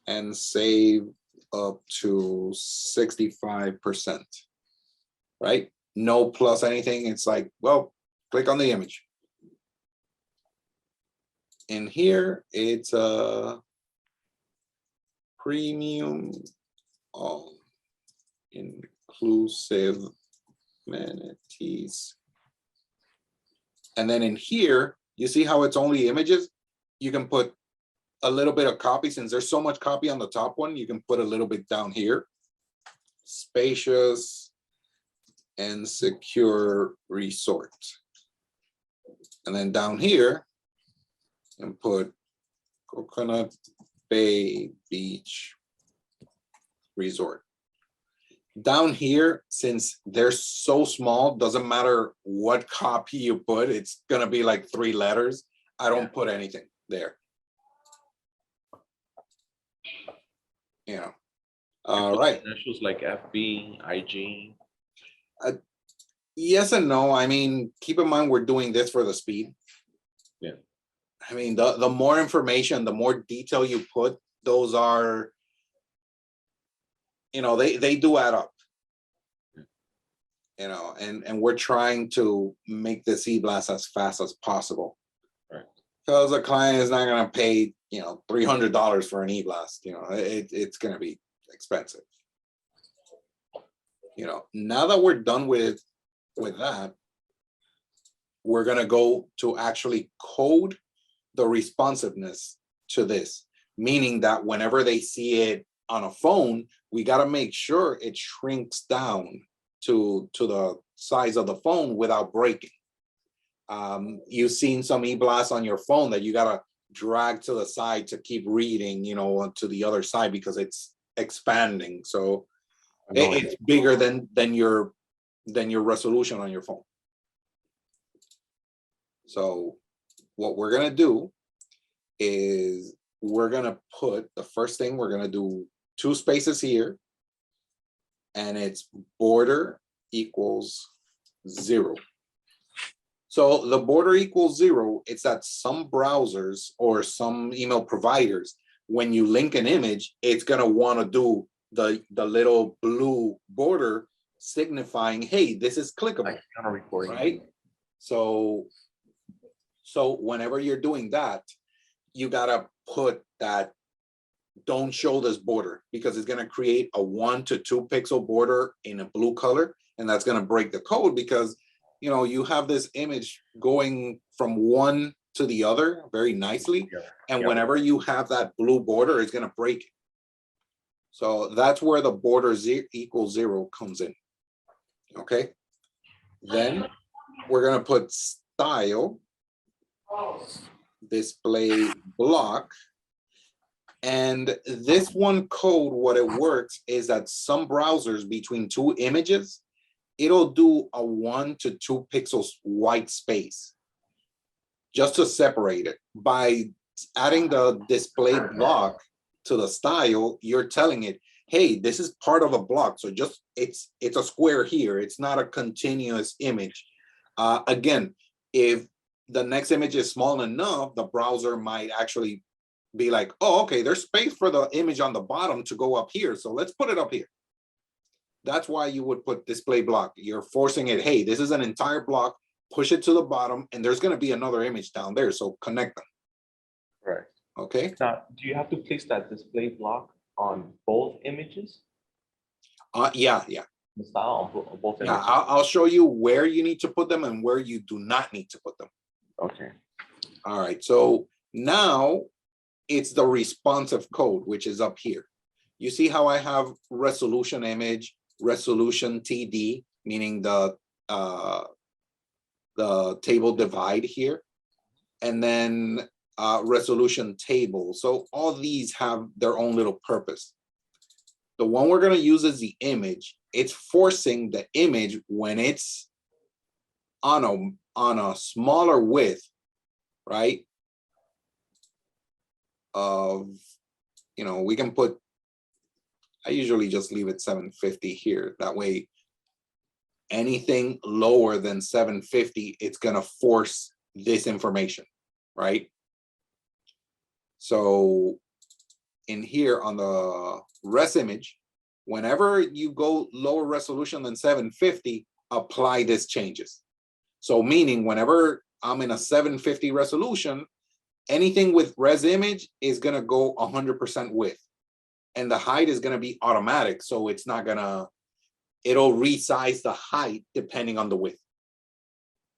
and save up to 65%, right? No plus anything. It's like, well, click on the image. In here, it's a premium inclusive amenities. And then in here, you see how it's only images? You can put a little bit of copy. Since there's so much copy on the top one, you can put a little bit down here. Spacious and secure resort. And then down here, and put Coconut Bay Beach Resort. Down here, since they're so small, doesn't matter what copy you put, it's gonna be like 3 letters. I don't put anything there. All right. Initials like FB, IG. Yes and no. I mean, keep in mind we're doing this for the speed. Yeah. I mean, the more information, the more detail you put, those are, they do add up. And we're trying to make this e-blast as fast as possible. Right. Because a client is not going to pay, $300 for an e-blast. It's going to be expensive. Now that we're done with that, we're going to go to actually code the responsiveness to this, meaning that whenever they see it on a phone, we got to make sure it shrinks down to the size of the phone without breaking. You've seen some e-blasts on your phone that you got to drag to the side to keep reading, to the other side because it's expanding. So it's bigger than your resolution on your phone. So what we're gonna do is we're gonna put the first thing, we're gonna do 2 spaces here, and it's border equals 0. So the border equals 0, it's that some browsers or some email providers, when you link an image, it's gonna want to do the little blue border signifying, hey, this is clickable, right? So whenever you're doing that, you gotta put that don't show this border, because it's gonna create a 1 to 2 pixel border in a blue color, and that's gonna break the code because you have this image going from one to the other very nicely, and whenever you have that blue border, it's gonna break it. So that's where the border equals 0 comes in. Okay. Then we're gonna put style display block, and this one code, what it works is that some browsers between 2 images, it'll do a 1 to 2 pixels white space just to separate it. By adding the display block to the style, you're telling it, hey, this is part of a block, so just it's a square here, it's not a continuous image. Again, if the next image is small enough, the browser might actually be like, oh, okay, there's space for the image on the bottom to go up here, so let's put it up here. That's why you would put display block. You're forcing it, hey, this is an entire block, push it to the bottom, and there's gonna be another image down there, so connect them. Right. Okay. Now, do you have to place that display block on both images? Yeah. The style on both Yeah, images? I'll show you where you need to put them and where you do not need to put them. Okay. All right, so now it's the responsive code, which is up here. You see how I have resolution image, resolution TD, meaning the table divide here, and then resolution table. So all these have their own little purpose. The one we're going to use is the image. It's forcing the image when it's on a smaller width, right? Of, we can put, I usually just leave it 750 here. That way, anything lower than 750, it's going to force this information, right? So in here on the res image, whenever you go lower resolution than 750, apply this changes. So meaning whenever I'm in a 750 resolution, anything with res image is gonna go 100% width. And the height is gonna be automatic. So it's not gonna, it'll resize the height depending on the width.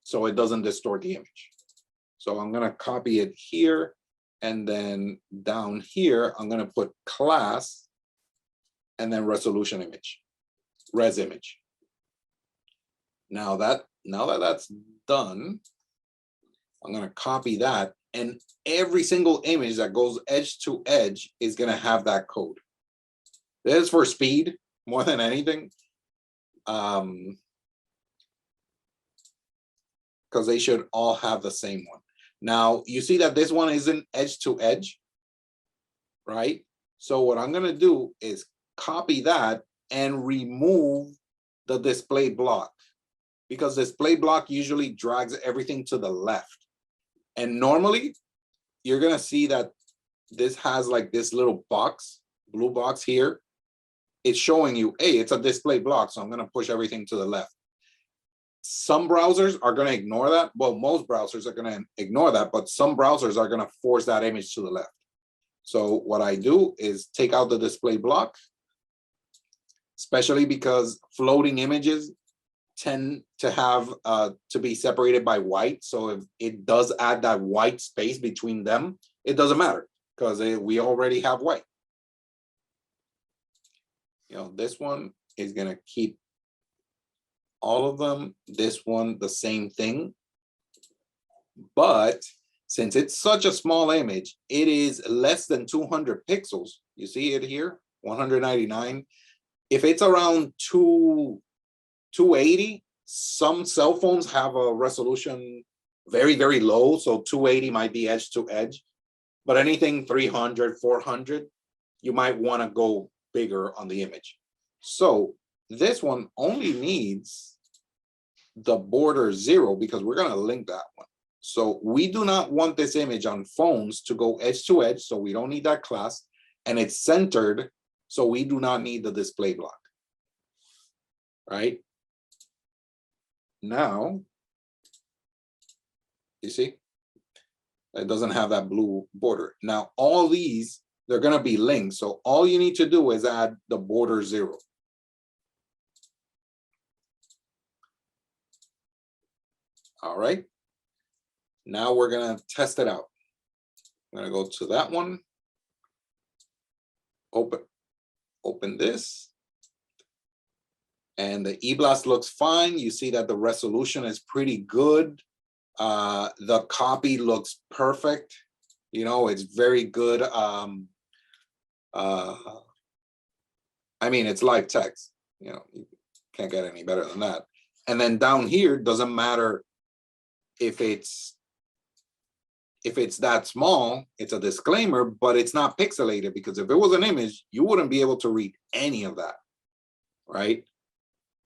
So it doesn't distort the image. So I'm gonna copy it here. And then down here, I'm gonna put class and then resolution image, res image. Now that that's done, I'm gonna copy that, and every single image that goes edge to edge is gonna have that code. This is for speed more than anything. Because they should all have the same one. Now, you see that this one isn't edge to edge, right? So what I'm gonna do is copy that and remove the display block, because display block usually drags everything to the left. And normally, you're gonna see that this has like this little box, blue box here. It's showing you, hey, it's a display block, so I'm gonna push everything to the left. Some browsers are going to ignore that. Well, most browsers are going to ignore that, but some browsers are going to force that image to the left. So what I do is take out the display block, especially because floating images tend to have to be separated by white. So if it does add that white space between them, it doesn't matter because we already have white. This one is going to keep all of them, this one, the same thing. But since it's such a small image, it is less than 200 pixels. You see it here, 199. If it's around 280, some cell phones have a resolution very, very low. So 280 might be edge to edge, but anything 300, 400, you might want to go bigger on the image. So this one only needs the border 0 because we're going to link that one. So we do not want this image on phones to go edge to edge. So we don't need that class. And it's centered. So we do not need the display block. Right? Now, you see, it doesn't have that blue border. Now, all these, they're going to be linked. So all you need to do is add the border 0. All right. Now we're going to test it out. I'm going to go to that one. Open this. And the eBlast looks fine. You see that the resolution is pretty good. The copy looks perfect. It's very good. I mean, it's live text. You can't get any better than that. And then down here, doesn't matter if it's that small, it's a disclaimer, but it's not pixelated, because if it was an image, you wouldn't be able to read any of that, right?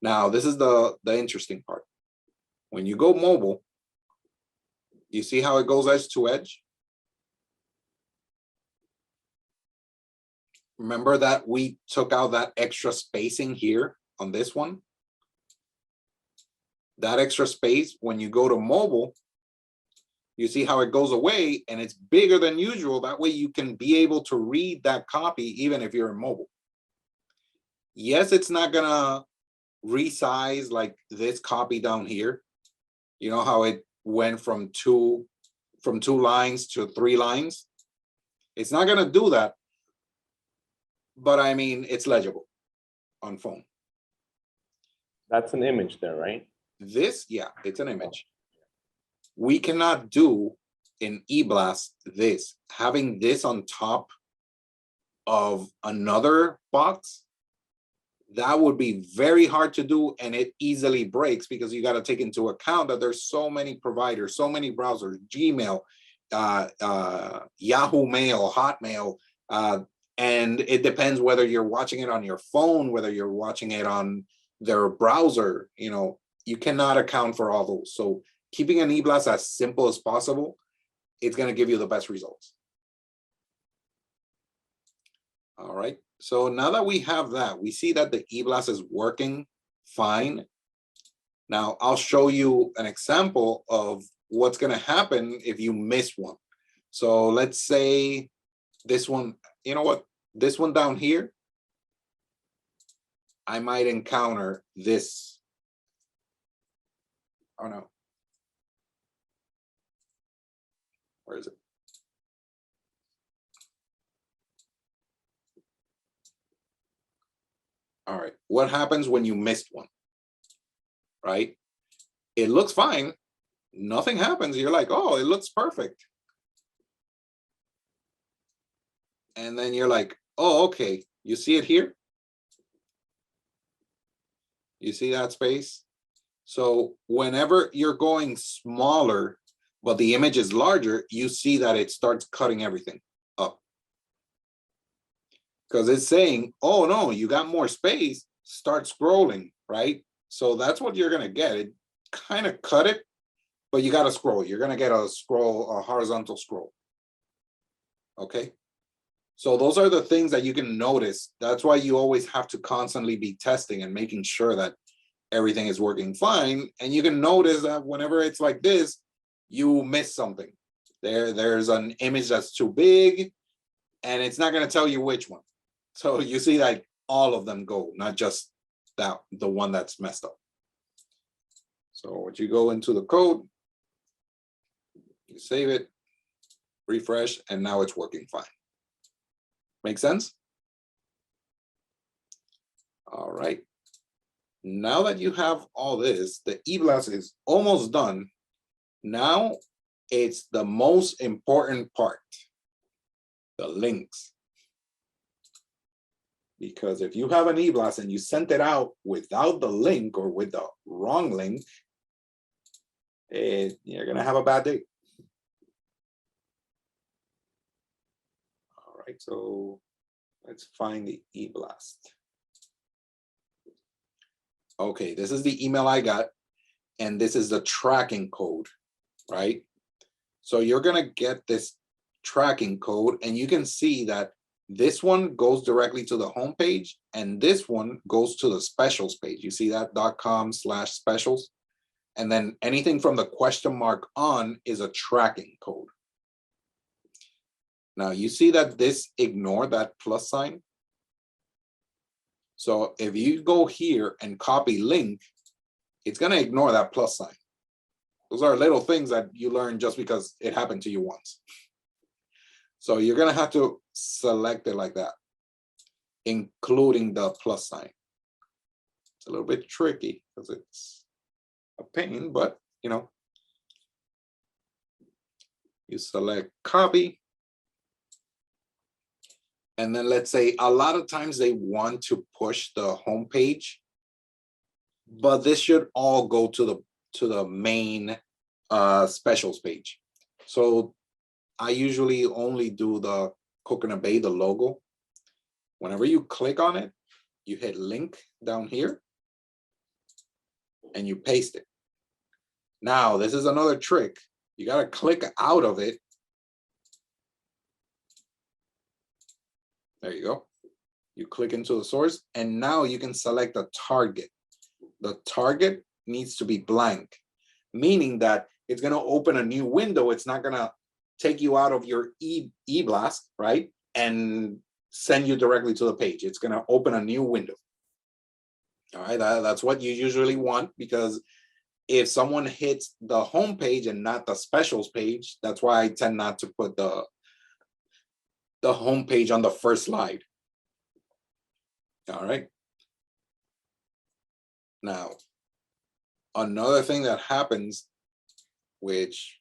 Now, this is the interesting part. When you go mobile, you see how it goes edge to edge? Remember that we took out that extra spacing here on this one? That extra space, when you go to mobile, you see how it goes away and it's bigger than usual. That way you can be able to read that copy even if you're in mobile. Yes, it's not gonna resize like this copy down here. You know how it went from two lines to 3 lines? It's not gonna do that. But I mean, it's legible on phone. That's an image there, right? This, yeah, it's an image. We cannot do in eBlast this. Having this on top of another box, that would be very hard to do, and it easily breaks because you got to take into account that there's so many providers, so many browsers, Gmail, Yahoo Mail, Hotmail, and it depends whether you're watching it on your phone, whether you're watching it on their browser. You know, you cannot account for all those. So keeping an eBlast as simple as possible, it's going to give you the best results. All right. So now that we have that, we see that the eBlast is working fine. Now I'll show you an example of what's going to happen if you miss one. So let's say this one, you know what, this one down here, I might encounter this. Oh no. Where is it? All right, what happens when you missed one, right? It looks fine, nothing happens. You're like, oh, it looks perfect. And then you're like, oh, okay, you see it here? You see that space? So whenever you're going smaller, but the image is larger, you see that it starts cutting everything up. Because it's saying, oh no, you got more space, start scrolling, right? So that's what you're gonna get. It kind of cut it, but you gotta scroll. You're gonna get a scroll, a horizontal scroll. Okay. So those are the things that you can notice. That's why you always have to constantly be testing and making sure that everything is working fine. And you can notice that whenever it's like this, you miss something. There's an image that's too big, and it's not gonna tell you which one. So you see like all of them go, not just that, the one that's messed up. So what you go into the code, you save it, refresh, and now it's working fine. Make sense? All right. Now that you have all this, the eBlast is almost done. Now it's the most important part, the links. Because if you have an eBlast and you sent it out without the link or with the wrong link, you're gonna have a bad day. All right, so let's find the eBlast. Okay, this is the email I got, and this is the tracking code, right? So you're gonna get this tracking code, and you can see that this one goes directly to the home page, and this one goes to the specials page. You see that .com/specials, and then anything from the question mark on is a tracking code. Now you see that this ignore that plus sign. So if you go here and copy link, it's gonna ignore that plus sign. Those are little things that you learn just because it happened to you once. So you're gonna have to select it like that, including the plus sign. It's a little bit tricky because it's a pain, but you know, you select copy. And then let's say a lot of times they want to push the home page, but this should all go to the main specials page. So I usually only do the Coconut Bay, the logo. Whenever you click on it, you hit link down here and you paste it. Now, this is another trick. You got to click out of it. There you go. You click into the source, and now you can select a target. The target needs to be blank, meaning that it's going to open a new window. It's not going to take you out of your eBlast, right? And send you directly to the page. It's going to open a new window. All right, that's what you usually want, because if someone hits the home page and not the specials page, that's why I tend not to put the home page on the first slide. All right. Now, another thing that happens, which,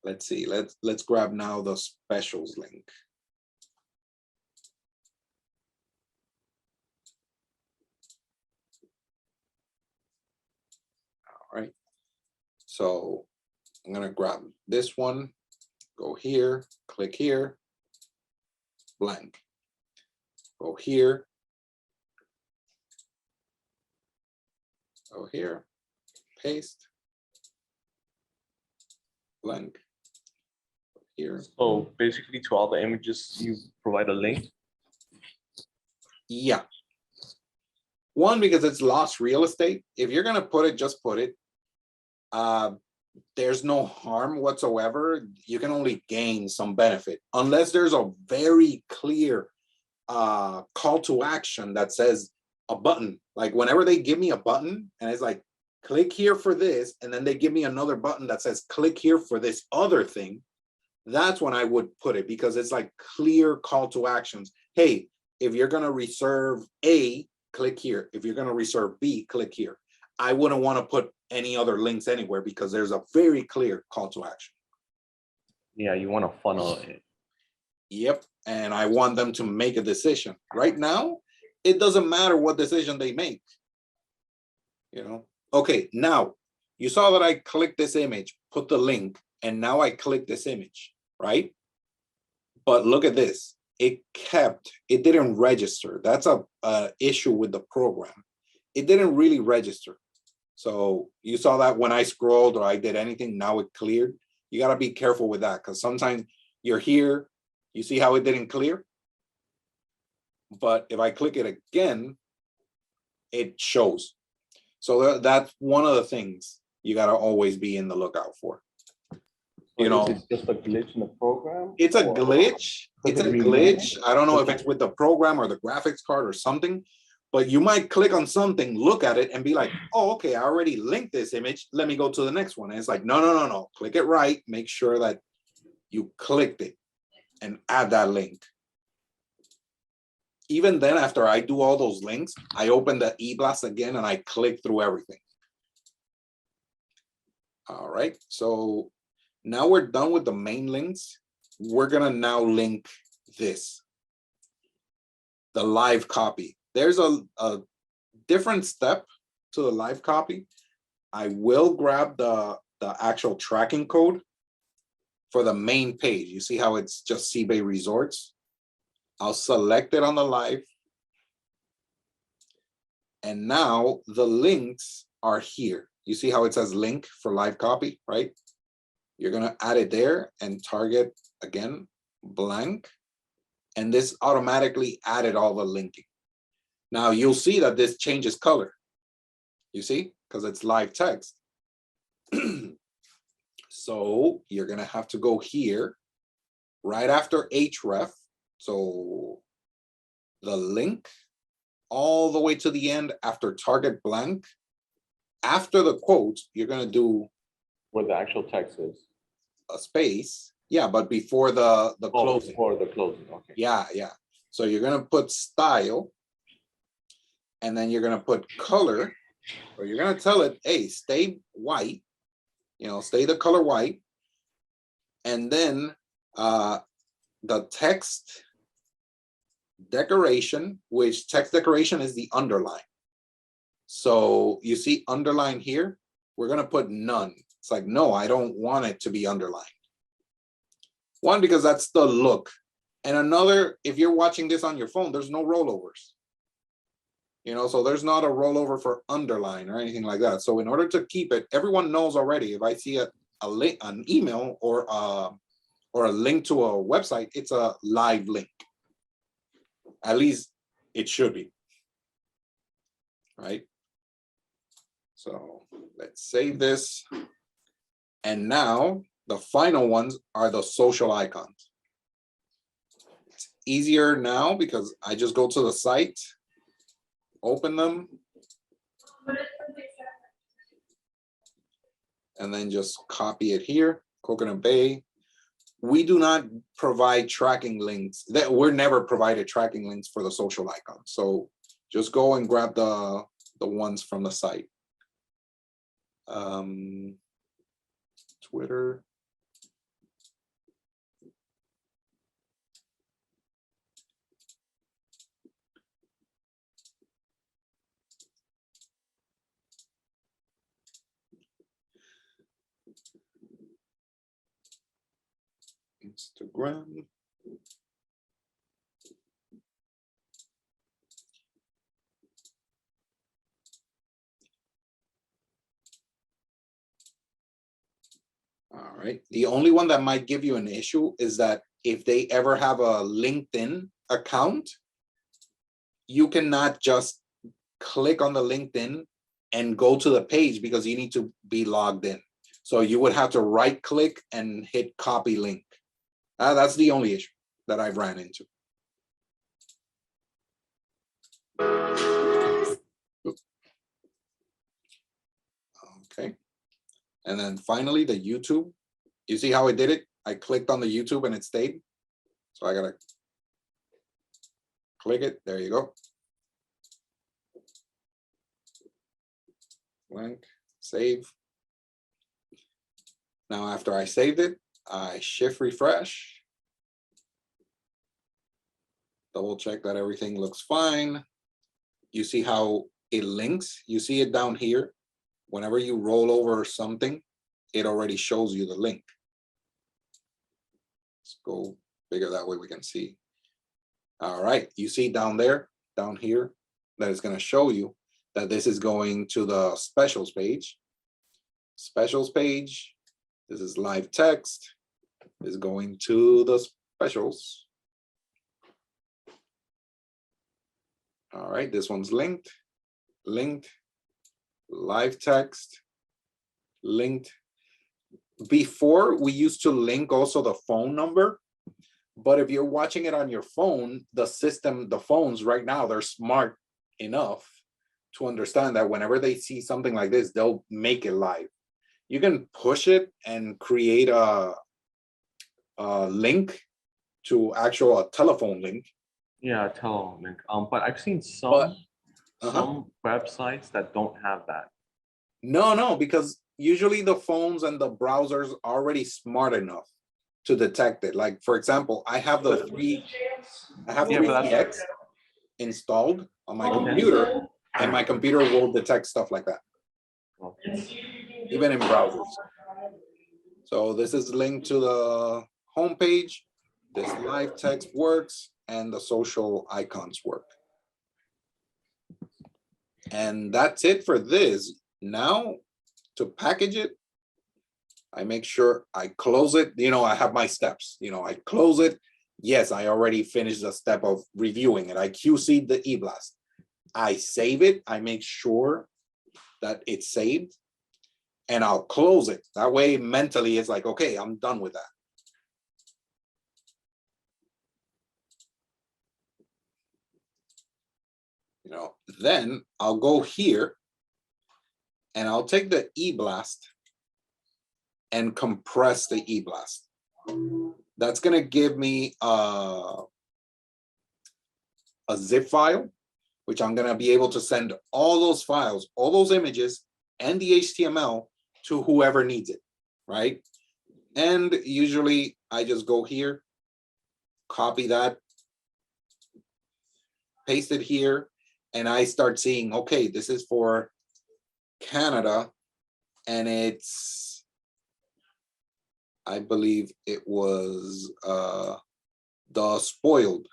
let's see, let's grab now the specials link. All right. So I'm gonna grab this one, go here, click here, blank. Go here. Go here, paste, blank. Here. So basically to all the images, you provide a link. Yeah. One, because it's lost real estate. If you're gonna put it, just put it. There's no harm whatsoever. You can only gain some benefit unless there's a very clear call to action that says a button. Like whenever they give me a button and it's like, click here for this, and then they give me another button that says click here for this other thing, that's when I would put it, because it's like clear call to actions. Hey, if you're gonna reserve A, click here. If you're gonna reserve B, click here. I wouldn't want to put any other links anywhere because there's a very clear call to action. Yeah, you want to funnel it. Yep, and I want them to make a decision. Right now, it doesn't matter what decision they make. You know, okay, now you saw that I clicked this image, put the link, and now I click this image, right? But look at this, it didn't register. That's a issue with the program. It didn't really register. So you saw that when I scrolled or I did anything, now it cleared. You got to be careful with that, because sometimes you're here, you see how it didn't clear? But if I click it again, it shows. So that's one of the things you got to always be in the lookout for. You know, it's just a glitch in the program. it's a glitch. It's a glitch. I don't know if it's with the program or the graphics card or something, but you might click on something, look at it and be like, oh, okay, I already linked this image. Let me go to the next one. And it's like, no. Click it right. Make sure that you clicked it and add that link. Even then, after I do all those links, I open the eBlast again and I click through everything. All right, so now we're done with the main links. We're gonna now link this, the live copy. There's a different step to the live copy. I will grab the actual tracking code for the main page. You see how it's just Seabay Resorts? I'll select it on the live. And now the links are here. You see how it says link for live copy, right? You're gonna add it there and target again, blank. And this automatically added all the linking. Now you'll see that this changes color. You see, because it's live text. So you're gonna have to go here right after href. So the link all the way to the end after target blank. After the quotes, you're gonna do where the actual text is. a space. Yeah, but before the closing. Before the closing, okay. Yeah. So you're gonna put style, and then you're gonna put color, or you're gonna tell it, hey, stay white, you know, stay the color white. And then the text decoration, which text decoration is the underline. So you see underline here, we're gonna put none. It's like, no, I don't want it to be underlined. One, because that's the look. And another, if you're watching this on your phone, there's no rollovers. You know, so there's not a rollover for underline or anything like that. So in order to keep it, everyone knows already, if I see a link, an email or a link to a website, it's a live link. At least it should be, right? So let's save this. And now the final ones are the social icons. It's easier now because I just go to the site, open them. And then just copy it here, Coconut Bay. We do not provide tracking links. That we're never provided tracking links for the social icon. So just go and grab the ones from the site. Twitter. Instagram. All right. The only one that might give you an issue is that if they ever have a LinkedIn account, you cannot just click on the LinkedIn and go to the page because you need to be logged in. So you would have to right click and hit copy link. That's the only issue that I've ran into. Okay. And then finally, the YouTube. You see how I did it? I clicked on the YouTube and it stayed. So I gotta click it. There you go. Blank, save. Now, after I saved it, I shift refresh. Double check that everything looks fine. You see how it links? You see it down here. Whenever you roll over something, it already shows you the link. Let's go bigger, that way we can see. All right, you see down there, down here, that it's gonna show you that this is going to the specials page. Specials page, this is live text, is going to the specials. All right, this one's linked, live text, linked. Before, we used to link also the phone number, but if you're watching it on your phone, the system, the phones right now, they're smart enough to understand that whenever they see something like this, they'll make it live. You can push it and create a link to actual a telephone link. Yeah, telephone link. But I've seen some But, some websites that don't have that. No, because usually the phones and the browsers are already smart enough to detect it. Like, for example, I have the 3CX installed on my computer, and my computer will detect stuff like that, even in browsers. So this is linked to the homepage. This live text works, and the social icons work. And that's it for this. Now, to package it, I make sure I close it. You know, I have my steps. You know, I close it. Yes, I already finished the step of reviewing it. I QC'd the eBlast. I save it. I make sure that it's saved, and I'll close it. That way, mentally, it's like, okay, I'm done with that. You know, then I'll go here and I'll take the eBlast and compress the eBlast. That's gonna give me a zip file, which I'm gonna be able to send all those files, all those images and the HTML to whoever needs it, right? And usually I just go here, copy that, paste it here, and I start seeing, okay, this is for Canada, and it's, I believe it was the spoiled.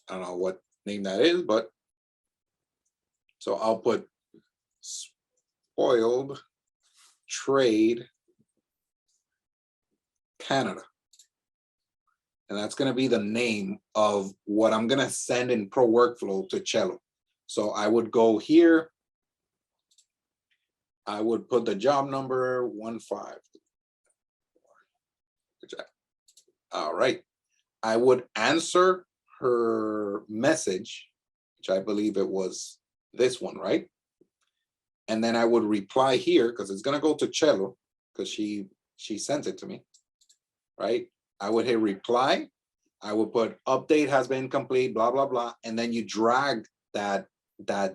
I don't know what name that is, but so I'll put spoiled trade Canada. And that's going to be the name of what I'm going to send in Pro Workflow to Cello. So I would go here. I would put the job number 15. All right. I would answer her message, which I believe it was this one, right? And then I would reply here because it's gonna go to Cello because she sent it to me, right? I would hit reply. I would put update has been complete, blah, blah, blah. And then you drag that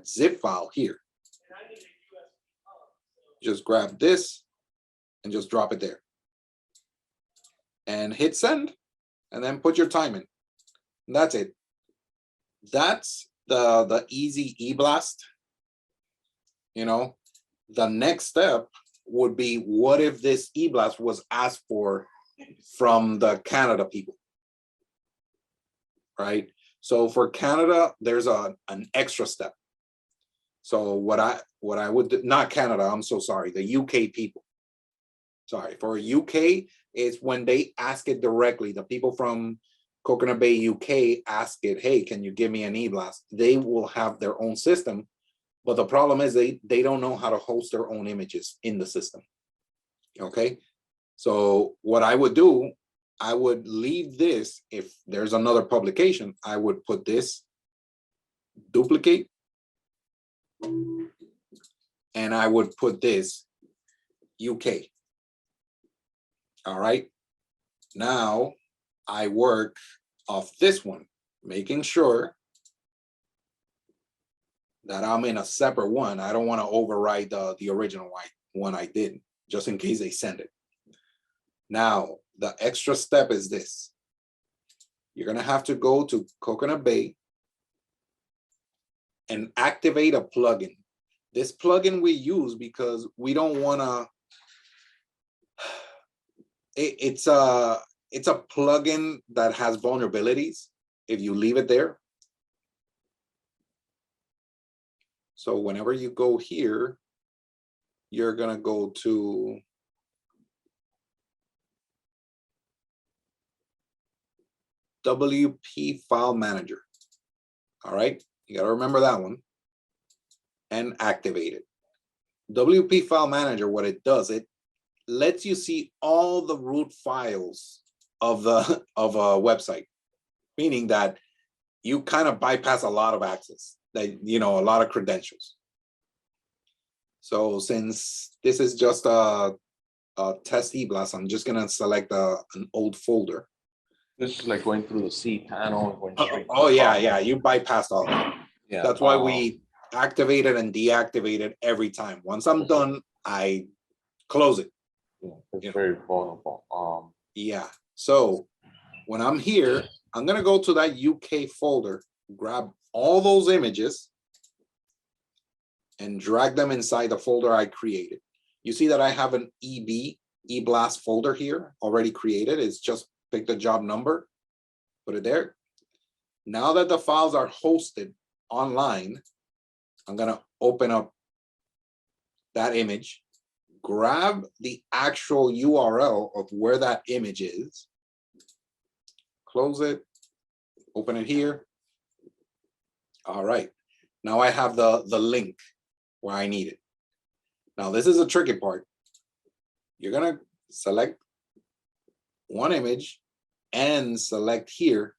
zip file here. Just grab this and just drop it there. And hit send, and then put your time in. And that's it. That's the easy e-blast. You know, the next step would be, what if this e-blast was asked for from the Canada people, right? So for Canada, there's an extra step. So what I would do, not Canada, I'm so sorry, the UK people. Sorry, for UK, it's when they ask it directly, the people from Coconut Bay, UK ask it, hey, can you give me an e-blast? They will have their own system. But the problem is they don't know how to host their own images in the system. Okay, so what I would do, I would leave this. If there's another publication, I would put this, duplicate, and I would put this UK. All right, now I work off this one, making sure that I'm in a separate one. I don't want to override the original one I did, just in case they send it. Now, the extra step is this. You're going to have to go to Coconut Bay and activate a plugin. This plugin we use because we don't want to, it's a plugin that has vulnerabilities if you leave it there. So whenever you go here, you're gonna go to WP File Manager. All right, you gotta remember that one and activate it. WP File Manager, what it does, it lets you see all the root files of a website, meaning that you kind of bypass a lot of access, that, you know, a lot of credentials. So since this is just a test e-blast, I'm just gonna select an old folder. This is like going through the C panel, going straight. Oh yeah, you bypassed all that. Yeah. That's why we activate it and deactivate it every time. Once I'm done, I close it. Yeah, it's very vulnerable. Yeah, so when I'm here, I'm gonna go to that UK folder, grab all those images and drag them inside the folder I created. You see that I have an e-blast folder here already created. It's just pick the job number, put it there. Now that the files are hosted online, I'm gonna open up that image, grab the actual URL of where that image is, close it, open it here. All right, now I have the link where I need it. Now this is a tricky part. You're gonna select one image and select here,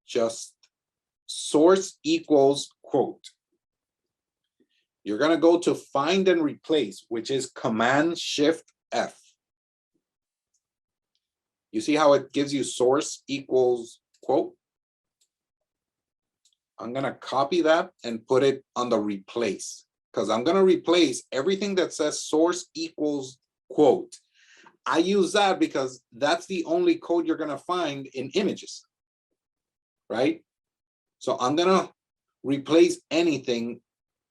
just source equals quote. You're gonna go to find and replace, which is Command Shift F. You see how it gives you source equals quote? I'm gonna copy that and put it on the replace, because I'm gonna replace everything that says source equals quote. I use that because that's the only code you're gonna find in images, right? So I'm gonna replace anything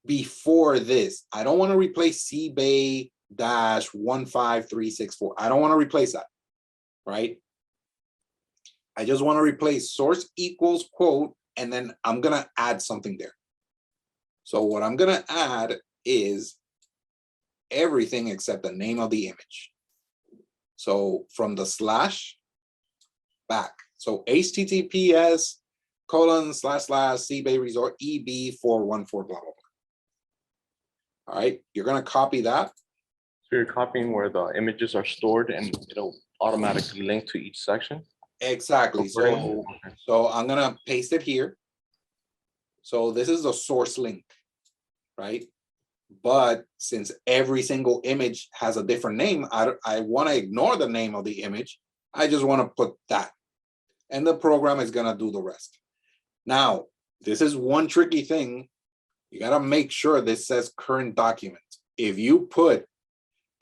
before this. I don't wanna replace CBay-15364. I don't wanna replace that, right? I just wanna replace source equals quote, and then I'm gonna add something there. So what I'm gonna add is everything except the name of the image. So from the slash back. So https:// resort EB414 blah, blah, blah. All right, you're gonna copy that. So you're copying where the images are stored and it'll automatically link to each section? Exactly, so I'm gonna paste it here. So this is the source link, right? But since every single image has a different name, I want to ignore the name of the image. I just want to put that. And the program is going to do the rest. Now, this is one tricky thing. You got to make sure this says current document. If you put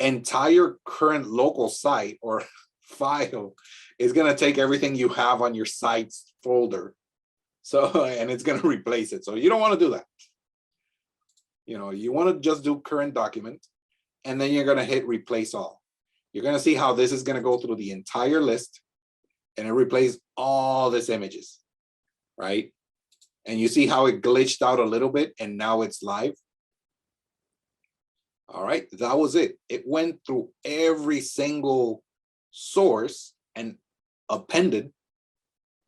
entire current local site or file, it's going to take everything you have on your sites folder. So, and it's going to replace it. So you don't want to do that. You know, you want to just do current document, and then you're going to hit replace all. You're going to see how this is going to go through the entire list and it replaces all these images, right? And you see how it glitched out a little bit and now it's live. All right, that was it. It went through every single source and appended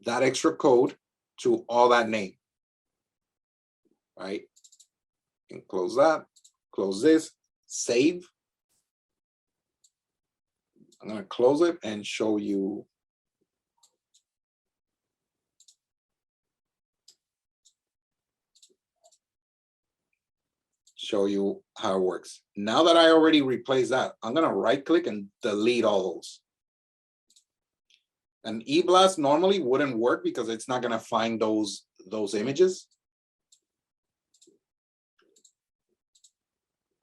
that extra code to all that name, right? And close that, close this, save. I'm going to close it and show you. Show you how it works. Now that I already replaced that, I'm going to right click and delete all those. An eBlast normally wouldn't work because it's not going to find those images.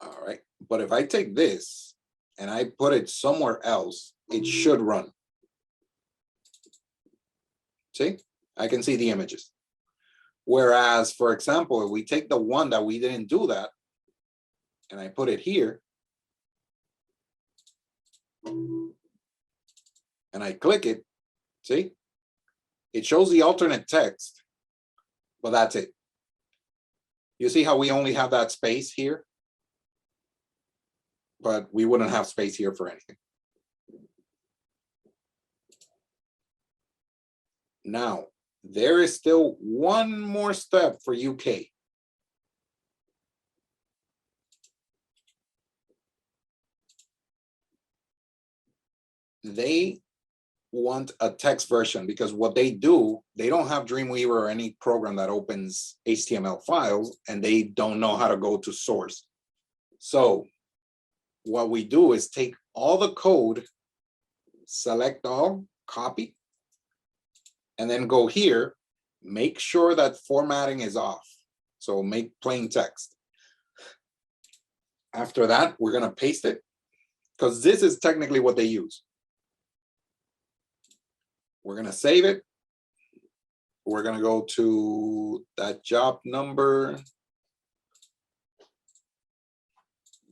All right, but if I take this and I put it somewhere else, it should run. See, I can see the images. Whereas, for example, if we take the one that we didn't do that, and I put it here, and I click it, see, it shows the alternate text, but that's it. You see how we only have that space here? But we wouldn't have space here for anything. Now, there is still one more step for UK. They want a text version because what they do, they don't have Dreamweaver or any program that opens HTML files, and they don't know how to go to source. So what we do is take all the code, select all, copy, and then go here, make sure that formatting is off. So make plain text. After that, we're going to paste it because this is technically what they use. We're going to save it. We're going to go to that job number,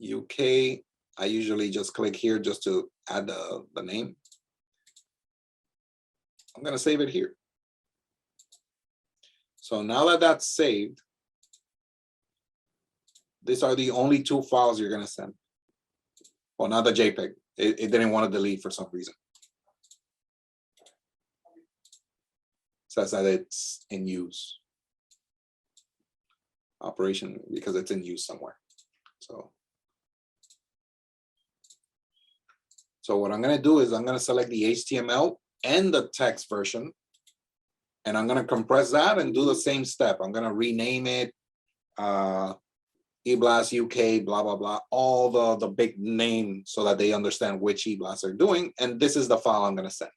UK. I usually just click here just to add the name. I'm going to save it here. So now that that's saved, these are the only two files you're going to send. Well, not the JPEG. It didn't want to delete for some reason. Says that it's in use. Operation, because it's in use somewhere. So what I'm going to do is I'm going to select the HTML and the text version, and I'm going to compress that and do the same step. I'm going to rename it eBlast UK, blah, blah, blah, all the big names so that they understand which eBlast they're doing. And this is the file I'm going to send.